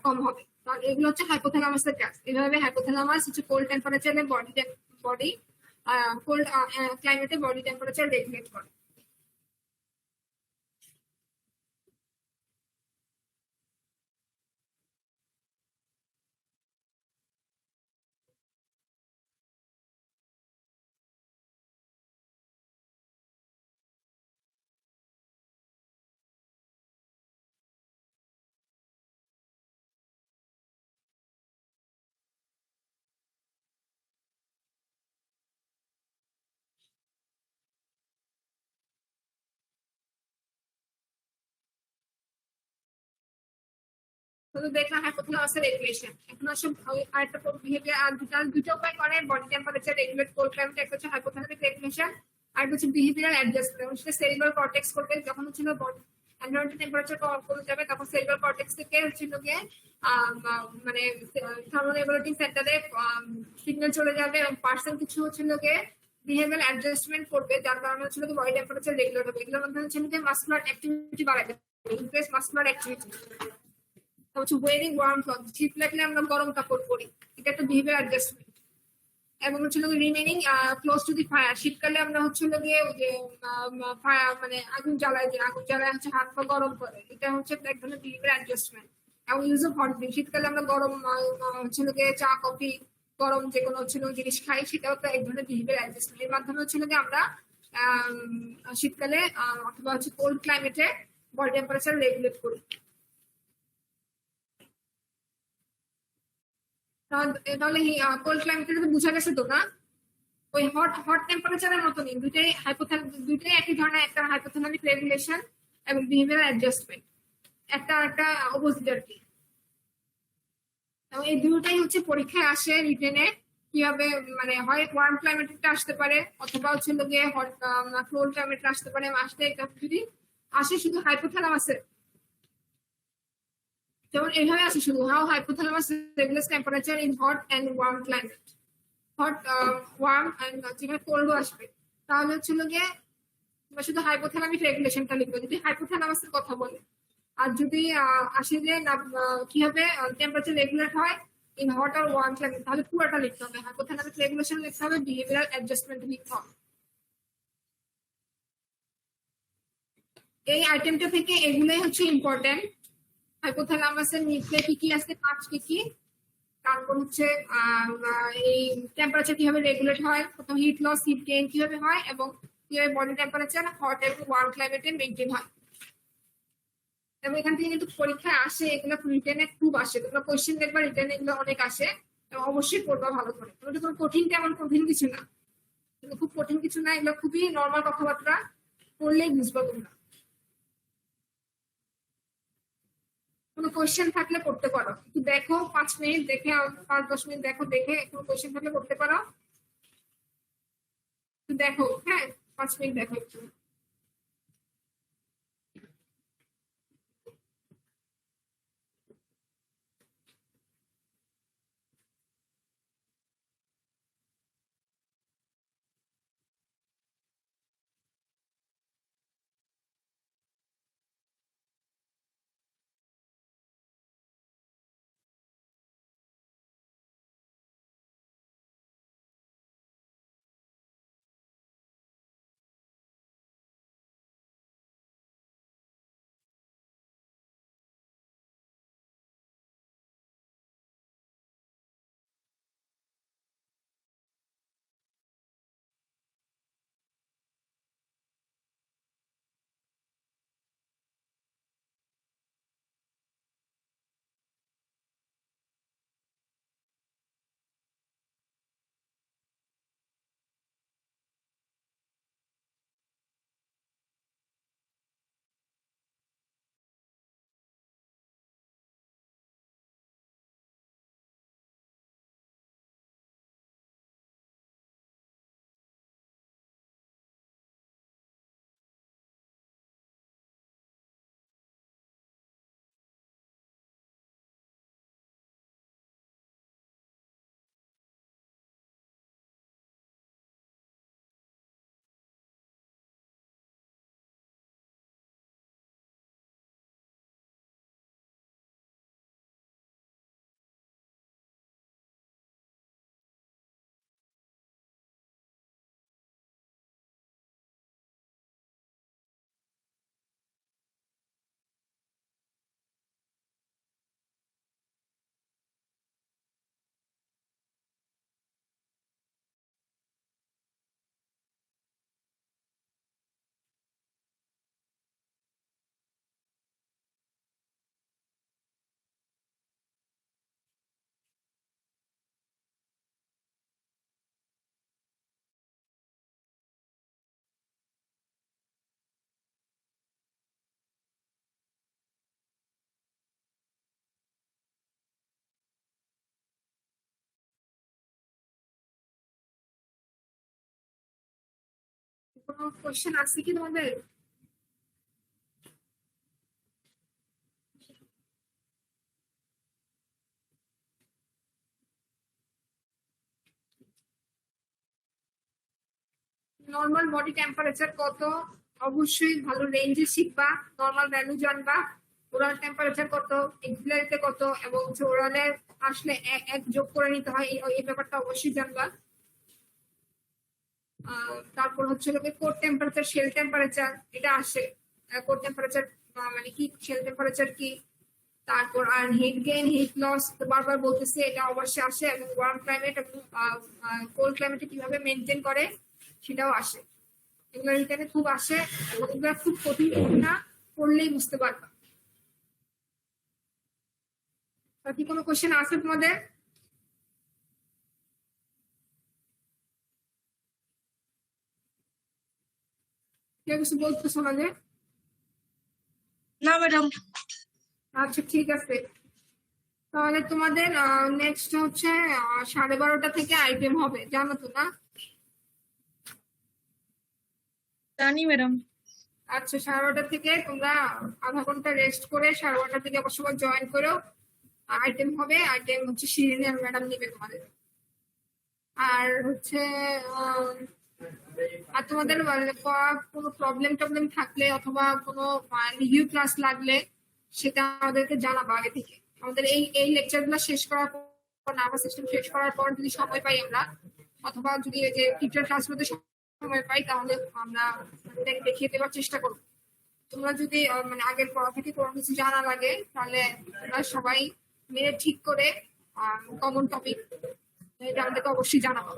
কম হবে। তাহলে এগুলো হচ্ছে হাইপোথ্যালামাসের কাজ। এভাবে হাইপোথ্যালামাস হচ্ছে কোল্ড টেম্পারেচারে বডি কোল্ড ক্লাইমেটে বডি টেম্পারেচার রেগুলেট করে। দেখলাম হাইপোথ্যালামাসের রেগুলেশন। এখন আসলে আরেকটা বিহেভিয়ার আর দুটো উপায় করে body temperature regulate cold climate. একটা হচ্ছে হাইপোথ্যালামিক রেগুলেশন আর হচ্ছে বিহেভিয়ারাল অ্যাডজাস্টমেন্ট। সেটা সেরিব্রাল কর্টেক্স করবে। যখন হচ্ছে এনভায়রনমেন্টাল টেম্পারেচার কমে যাবে তখন সেরিব্রাল কর্টেক্স থেকে হচ্ছে মানে থার্মোরেগুলেটিং সেন্টারে সিগন্যাল চলে যাবে এবং পার্সন কিছু হচ্ছে বিহেভিয়ারাল অ্যাডজাস্টমেন্ট করবে, যার কারণে হচ্ছে বডি টেম্পারেচার রেগুলেট হবে। এগুলোর মধ্যে হচ্ছে মাসকুলার অ্যাক্টিভিটি বাড়াবে, ইনক্রিজ মাসকুলার অ্যাক্টিভিটি। হচ্ছে ওয়ারিং ওয়ার্ম ক্লথ, শীত লাগলে আমরা গরম কাপড় পরি, এটা একটা বিহেভিয়ার অ্যাডজাস্টমেন্ট। এবং হচ্ছে remaining close to the fire, শীতকালে আমরা হচ্ছে ফায়ার মানে আগুন জ্বালায়, যে আগুন জ্বালায় হচ্ছে হাত পা গরম করে, এটা হচ্ছে এক ধরনের বিহেভিয়ার অ্যাডজাস্টমেন্ট। এবং ইউজ অফ হট ড্রিঙ্ক, শীতকালে আমরা গরম হচ্ছে চা কফি গরম যে কোনো হচ্ছে জিনিস খাই, সেটাও তো এক ধরনের বিহেভিয়ার অ্যাডজাস্টমেন্ট। এর মাধ্যমে হচ্ছে আমরা শীতকালে অথবা হচ্ছে কোল্ড ক্লাইমেটে বডি টেম্পারেচার রেগুলেট করি। তাহলে কোল্ড ক্লাইমেটে বোঝা গেছে তো না, ওই হট টেম্পারেচারের মতনই দুইটাই একই ধরনের, একটা হাইপোথ্যালামিক রেগুলেশন এবং বিহেভিয়ারাল অ্যাডজাস্টমেন্ট, একটা অপোজিট আর কি। এবং এই দুটাই হচ্ছে পরীক্ষায় আসে রিটেনে, কিভাবে মানে হয় ওয়ার্ম ক্লাইমেটে আসতে পারে অথবা হচ্ছে হট কোল্ড ক্লাইমেটে আসতে পারে। আসতে এটা যদি আসে শুধু হাইপোথ্যালামাসে, যেমন এইভাবে আসে শুধু how hypothalamus regulates temperature in hot and warm climate, hot warm and যেখানে কোল্ডও আসবে। তাহলে হচ্ছে শুধু হাইপোথ্যালামিক রেগুলেশনটা লিখবো যদি হাইপোথ্যালামাসের কথা বলে। আর যদি আসে যে কিভাবে টেম্পারেচার রেগুলেট হয় ইন হট আর ওয়ার্ম ক্লাইমেট, তাহলে পুরোটা লিখতে হবে। হাইপোথ্যালামিক রেগুলেশন লিখতে হবে, বিহেভিয়ারাল অ্যাডজাস্টমেন্ট লিখতে হবে। এই আইটেমটা থেকে এগুলোই হচ্ছে ইম্পর্টেন্ট। হাইপোথ্যালামাসের নিচে কি কি আছে, কাজ কি কি, তারপর হচ্ছে এই টেম্পারেচার কিভাবে রেগুলেট হয়, প্রথম হিট লস হিট গেইন কিভাবে হয়, এবং কিভাবে বডি টেম্পারেচার হট এবং ওয়ার্ম ক্লাইমেটে মেনটেন হয়। এবং এখান থেকে কিন্তু পরীক্ষায় আসে, এগুলো রিটেনে খুব আসে, তোমরা কোয়েশ্চেন দেখবা রিটেনে এগুলো অনেক আসে, এবং অবশ্যই পড়বা ভালো করে। এগুলো কোনো কঠিন, তেমন কঠিন কিছু না, এগুলো খুব কঠিন কিছু না, এগুলো খুবই নর্মাল কথাবার্তা, পড়লেই বুঝবা তোমরা। কোনো কোয়েশ্চেন থাকলে করতে পারো, একটু দেখো 5 মিনিট দেখে, 5-10 মিনিট দেখো, দেখে কোনো কোয়েশ্চেন থাকলে করতে পারো, একটু দেখো। হ্যাঁ, 5 মিনিট দেখো একটু। কোনো কোয়েশ্চেন আছে কি তোমাদের? নর্মাল বডি টেম্পারেচার কত, অবশ্যই ভালো রেঞ্জে শিখবা, নর্মাল ভ্যালু জানবা, ওরাল টেম্পারেচার কত, এক্সিলারিতে কত, এবং ওরালে আসলে এক যোগ করে নিতে হয়, এই ব্যাপারটা অবশ্যই জানবা। তারপর হচ্ছে কোর টেম্পারেচার, শেল টেম্পারেচার, এটা আসে। কোর টেম্পারেচার মানে কি, শেল টেম্পারেচার কি, তারপর আর হিট গেইন হিট লস বারবার বলতেছে, এটা অবশ্যই আসে, এবং ওয়ার্ম ক্লাইমেট এবং কোল্ড ক্লাইমেটে কিভাবে মেনটেন করে সেটাও আসে। এগুলো রিটার্নে খুব আসে, এবং এগুলো খুব কঠিন না, পড়লেই বুঝতে পারবা। কি কোনো কোশ্চেন আছে তোমাদের? কেউ কিছু বলতেছো না যে? না ম্যাডাম। আচ্ছা ঠিক আছে, তাহলে তোমাদের নেক্সট হচ্ছে 12:30 থেকে আইটেম হবে, জানো তো না? জানি ম্যাডাম। আচ্ছা, 12:30 থেকে তোমরা আধা ঘন্টা রেস্ট করে 12:30 থেকে আবার সবাই জয়েন করো। আইটেম হবে, আইটেম হচ্ছে শিরিনে ম্যাডাম নিবে তোমাদের। আর হচ্ছে আর তোমাদের কোনো প্রবলেম টবলেম থাকলে, অথবা কোনো রিভিউ ক্লাস লাগলে, সেটা আমাদেরকে জানাবো আগে থেকে। আমাদের এই লেকচার গুলো শেষ করার পর, নার্ভাস সিস্টেম শেষ করার পর যদি সময় পাই আমরা, অথবা যদি এই যে টিচার ক্লাসগুলোতে সময় পাই, তাহলে আমরা দেখিয়ে দেওয়ার চেষ্টা করবো। তোমরা যদি মানে আগের পড়া থেকে কোনো কিছু জানা লাগে, তাহলে তোমরা সবাই মিলে ঠিক করে কমন টপিক এটা আমাদেরকে অবশ্যই জানাবো।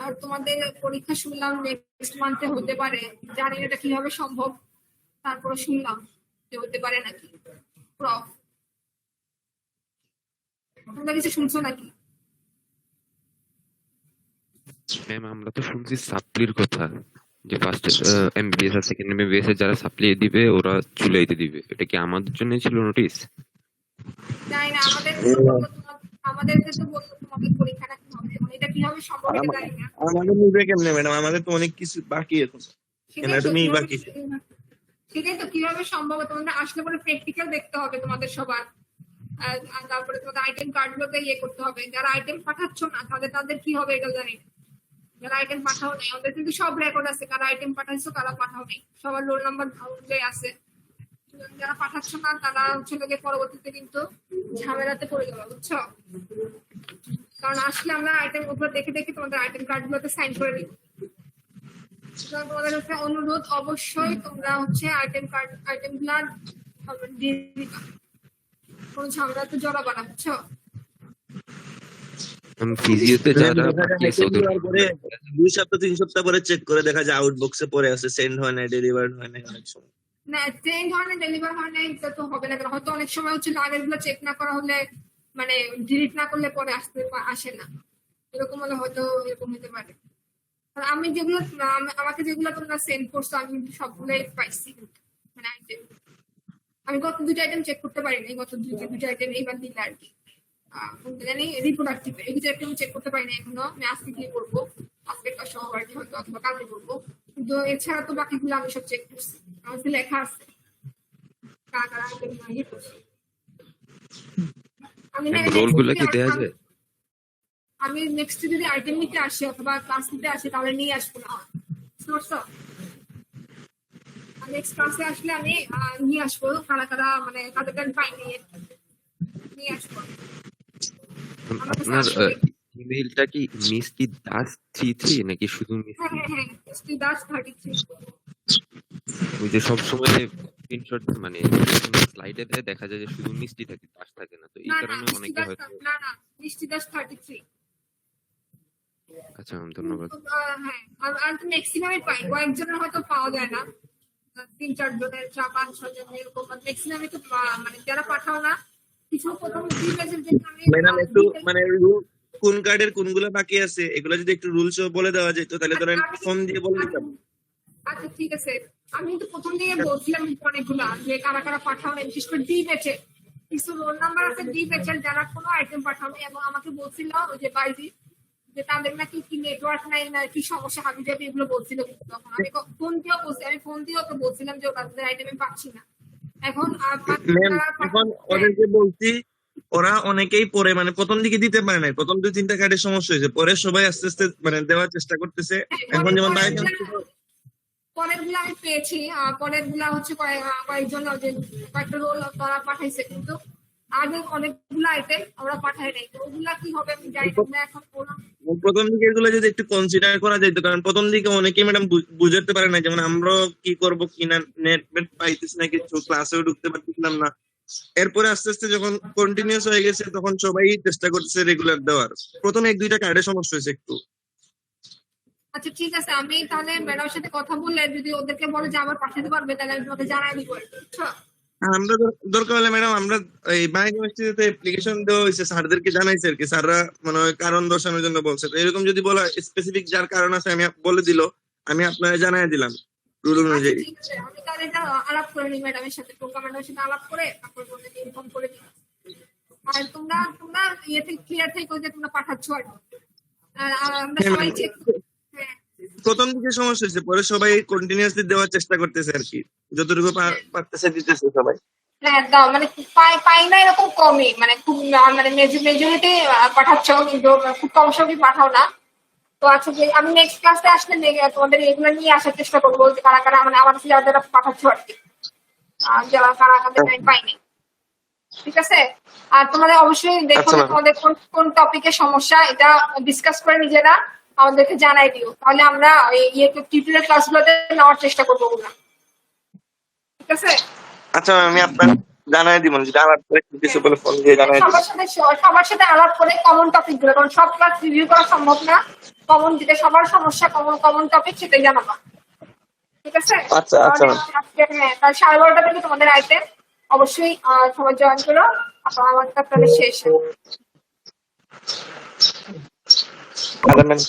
আর তোমাদের পরীক্ষা শুনলাম নেক্সট মান্থে হতে পারে, জানি না এটা কিভাবে সম্ভব, তারপরে শুনলাম যে হতে পারে নাকি। প্রফ, তোমরা কিছু শুনছো নাকি? ম্যাম আমরা তো শুনছি সাপ্লির কথা, যে ফার্স্ট এমবিবিএস আর সেকেন্ড এমবিবিএস এর যারা সাপ্লি দিবে ওরা চুলাইতে দিবে, এটা কি আমাদের জন্য ছিল নোটিস? জানি না, আমাদেরকে তো বললো তোমাদের পরীক্ষাটা কি হবে, মানে এটা কিভাবে সম্ভব এটা জানি না। আমাদের নিবে কেমনে ম্যাডাম? আমাদের তো অনেক কিছু বাকি এখন। তুমি বাকি সেটাই তো, কিভাবে সম্ভব? তোমাদের আসলে পরে প্র্যাকটিক্যাল দেখতে হবে তোমাদের সবার। আর তারপরে তোমাদের আইটেম কার্ড গুলোতে ইয়ে করতে হবে। যারা আইটেম পাঠাচ্ছ না তাদের কি হবে এটা জানি না। যারা আইটেম পাঠাও নেই, আমাদের কিন্তু সব রেকর্ড আছে, কারা আইটেম পাঠাইছো কারা পাঠাও নেই, সবার রোল নাম্বার অনুযায়ী আছে। যারা পাঠাচ্ছ না তারা হচ্ছে লোকে পরবর্তীতে কিন্তু ঝামেলাতে পড়ে যাবে, বুঝছো? কারণ আসলে আমরা আইটেম উপর দেখে দেখে তোমাদের আইটেম কার্ড গুলোতে সাইন করে দিব। তোমাদের হচ্ছে অনুরোধ, অবশ্যই তোমরা হচ্ছে আইটেম গুলা দিয়ে দিবা, কোনো ঝামেলাতে জড়াবা না, বুঝছো? ফিজিওতে যারা পাঠিয়েছে ওদের 2 সপ্তাহ 3 সপ্তাহ পরে চেক করে দেখা যায় আউটবক্সে পড়ে আছে, সেন্ড হয় না, ডেলিভার্ড হয় না অনেক সময়। না, চেঞ্জ হয় না, ডেলিভার হয় না, এটা তো হবে না। হয়তো অনেক সময় হচ্ছে আগের গুলো চেক না করা হলে, মানে ডিলিট না করলে পরে আসে না, এরকম হলে হয়তো এরকম হতে পারে। আমি যেগুলো আমাকে যেগুলো তোমরা সেন্ড করছো আমি কিন্তু সবগুলোই পাইছি, মানে আইটেম। আমি গত 2টা আইটেম চেক করতে পারিনি, গত 2টা আইটেম এইবার দিলে আর কি। জানি রিপ্রোডাক্টিভ এই 2টা আইটেম চেক করতে পারিনি এখনো, আমি আজকে কি করবো, আজকে একটা সহ আর কি, হয়তো অথবা কালকে করবো। কিন্তু এছাড়া তো বাকিগুলো আমি সব চেক করছি, আমার লেখা আছে কারা কারা আইটেম ইয়ে করছি। আমি রোলগুলো কি দেয়া যায়? আমি নেক্সট যদি আইটেম নিতে আসি অথবা ক্লাস নিতে আসি তাহলে নিয়ে আসবো না, বুঝতে নেক্সট ক্লাসে আসলে আমি নিয়ে আসবো কারা কারা, মানে তাদেরকে আমি পাইনি, নিয়ে আসবো। আপনার ইমেইলটা কি মিষ্টি দাস 33 নাকি শুধু মিষ্টি? হ্যাঁ মিষ্টি দাস 33। ওই যে সবসময় স্ক্রিনশট মানে স্লাইডে দেখা যায় যে শুধু মিষ্টি থাকে, দাস থাকে না, তো এই কারণে অনেকে হয়তো। না মিষ্টি দাস 33। আচ্ছা ম্যাম ধন্যবাদ। হ্যাঁ, আর তো ম্যাক্সিমামই পাই, কয়েকজনের হয়তো পাওয়া যায় না, 3-4 জনের, 5-6 জনের এরকম, ম্যাক্সিমামই তো মানে যারা পাঠাও না কিছু প্রথম ম্যাডাম একটু মানে কোন কার্ডের কোনগুলো বাকি আছে এগুলো যদি একটু রুলস বলে দেওয়া যেত তাহলে ধরেন ফোন দিয়ে বলে দিতাম। আচ্ছা ঠিক আছে, আমি তো প্রথম দিকে বলছিলাম অনেকগুলা যে কারা কারা পাঠাও না, বিশেষ করে ডি ব্যাচে কিছু রোল নাম্বার আছে, ডি ব্যাচের যারা কোনো আইটেম পাঠাও না, এবং আমাকে বলছিল ওই যে বাইজি যে তাদের নাকি কি নেটওয়ার্ক নাই না কি সমস্যা হাবি যাবে এগুলো বলছিল। তখন আমি ফোন দিয়েও বলছি, আমি ফোন দিয়েও তো বলছিলাম যে তাদের আইটেম আমি পাচ্ছি না। এখন এখন ওদেরকে বলছি, ওরা অনেকেই পরে মানে প্রথম দিকে দিতে পারে না, প্রথম 2-3টা কার্ডের সমস্যা হয়েছে, পরে সবাই আস্তে আস্তে মানে দেওয়ার চেষ্টা করতেছে। এখন যেমন পরের গুলা আমি পেয়েছি, পরের গুলা হচ্ছে কয়েকজন যে কয়েকটা রোল তারা পাঠাইছে, কিন্তু আগে অনেকগুলো আইটেম আমরা পাঠাই নাই, তো ওগুলা কি হবে আমি জানি না। এখন প্রথম দিকে এগুলো যদি একটু কনসিডার করা যেত, কারণ প্রথম দিকে অনেকেই ম্যাডাম বুঝতে পারে না, যেমন আমরা কি করব কি না, নেট পাইতেছি না, কিছু ক্লাসেও ঢুকতে পারতেছিলাম না। এরপরে আস্তে আস্তে যখন কন্টিনিউয়াস হয়ে গেছে তখন সবাই চেষ্টা করতেছে রেগুলার দেওয়ার। প্রথমে 1-2টা কার্ডের সমস্যা হয়েছে একটু। আচ্ছা ঠিক আছে, আমি তাহলে ম্যাডামের সাথে কথা বললে যদি ওদেরকে বলে যে আবার পাঠাতে পারবে তাহলে আমি তোমাকে জানাই দিব, বুঝছো? আমরা দরকার হলে ম্যাডাম আমরা এই বায়োকেমিস্ট্রিতে অ্যাপ্লিকেশন দেওয়া হয়েছে, স্যারদেরকে জানাইছে আর কি, স্যাররা মানে কারণ দর্শানোর জন্য বলছে। তো এরকম যদি বলা স্পেসিফিক যার কারণ আছে আমি বলে দিল, আমি আপনাকে জানাই দিলাম রুল অনুযায়ী। ঠিক আছে, আমি তাহলে এটা আলাপ করে নিই ম্যাডামের সাথে, ম্যাডামের সাথে আলাপ করে তারপর তোমাকে ইনফর্ম করে দিই। আর তোমরা ইয়েতে ক্লিয়ার থেকো যে তোমরা পাঠাচ্ছ, আর আমরা সবাই চেক। প্রথম দিকে সমস্যা হয়েছে, পরে সবাই কন্টিনিউয়াসলি দেওয়ার চেষ্টা করতেছে আর কি, যতটুকু পারতেছে দিতেছে সবাই। হ্যাঁ দাও, মানে পাই না এরকম কমই, মানে খুব মানে মেজরিটি পাঠাচ্ছ, কিন্তু খুব কম সবই পাঠাও না। তো আচ্ছা যে আমি নেক্সট ক্লাসে আসলে তোমাদের এগুলো নিয়ে আসার চেষ্টা করবো যে কারা কারা মানে আমার যারা যারা পাঠাচ্ছ আর কি। যারা কারা হাতে টাইম পাইনি। ঠিক আছে, আর তোমাদের অবশ্যই দেখো আচ্ছা, যে ma'am. তোমাদের কোন কোন টপিকে সমস্যা, এটা ডিসকাস করে নিজেরা আমাদেরকে জানাই দিও, তাহলে আমরা টিউটোরিয়াল ক্লাসগুলোতে নেওয়ার চেষ্টা করবো ওগুলা। ঠিক আছে, আচ্ছা ম্যাম, আমি আপনার জানাই দিব, যদি আমার কিছু বলে ফোন দিয়ে জানাই দিব। সবার সাথে আলাপ করে কমন টপিক গুলো, কারণ সব ক্লাস রিভিউ করা সম্ভব না, কমন যেটা সবার সমস্যা, কমন টপিক সেটাই জানাবা। ঠিক আছে, আচ্ছা, আচ্ছা, তাহলে আজকে তাহলে 12:30 থেকে তোমাদের আইতে অবশ্যই সবাই জয়েন করো, আপনার আমারটা তাহলে শেষ। আচ্ছা ম্যাম।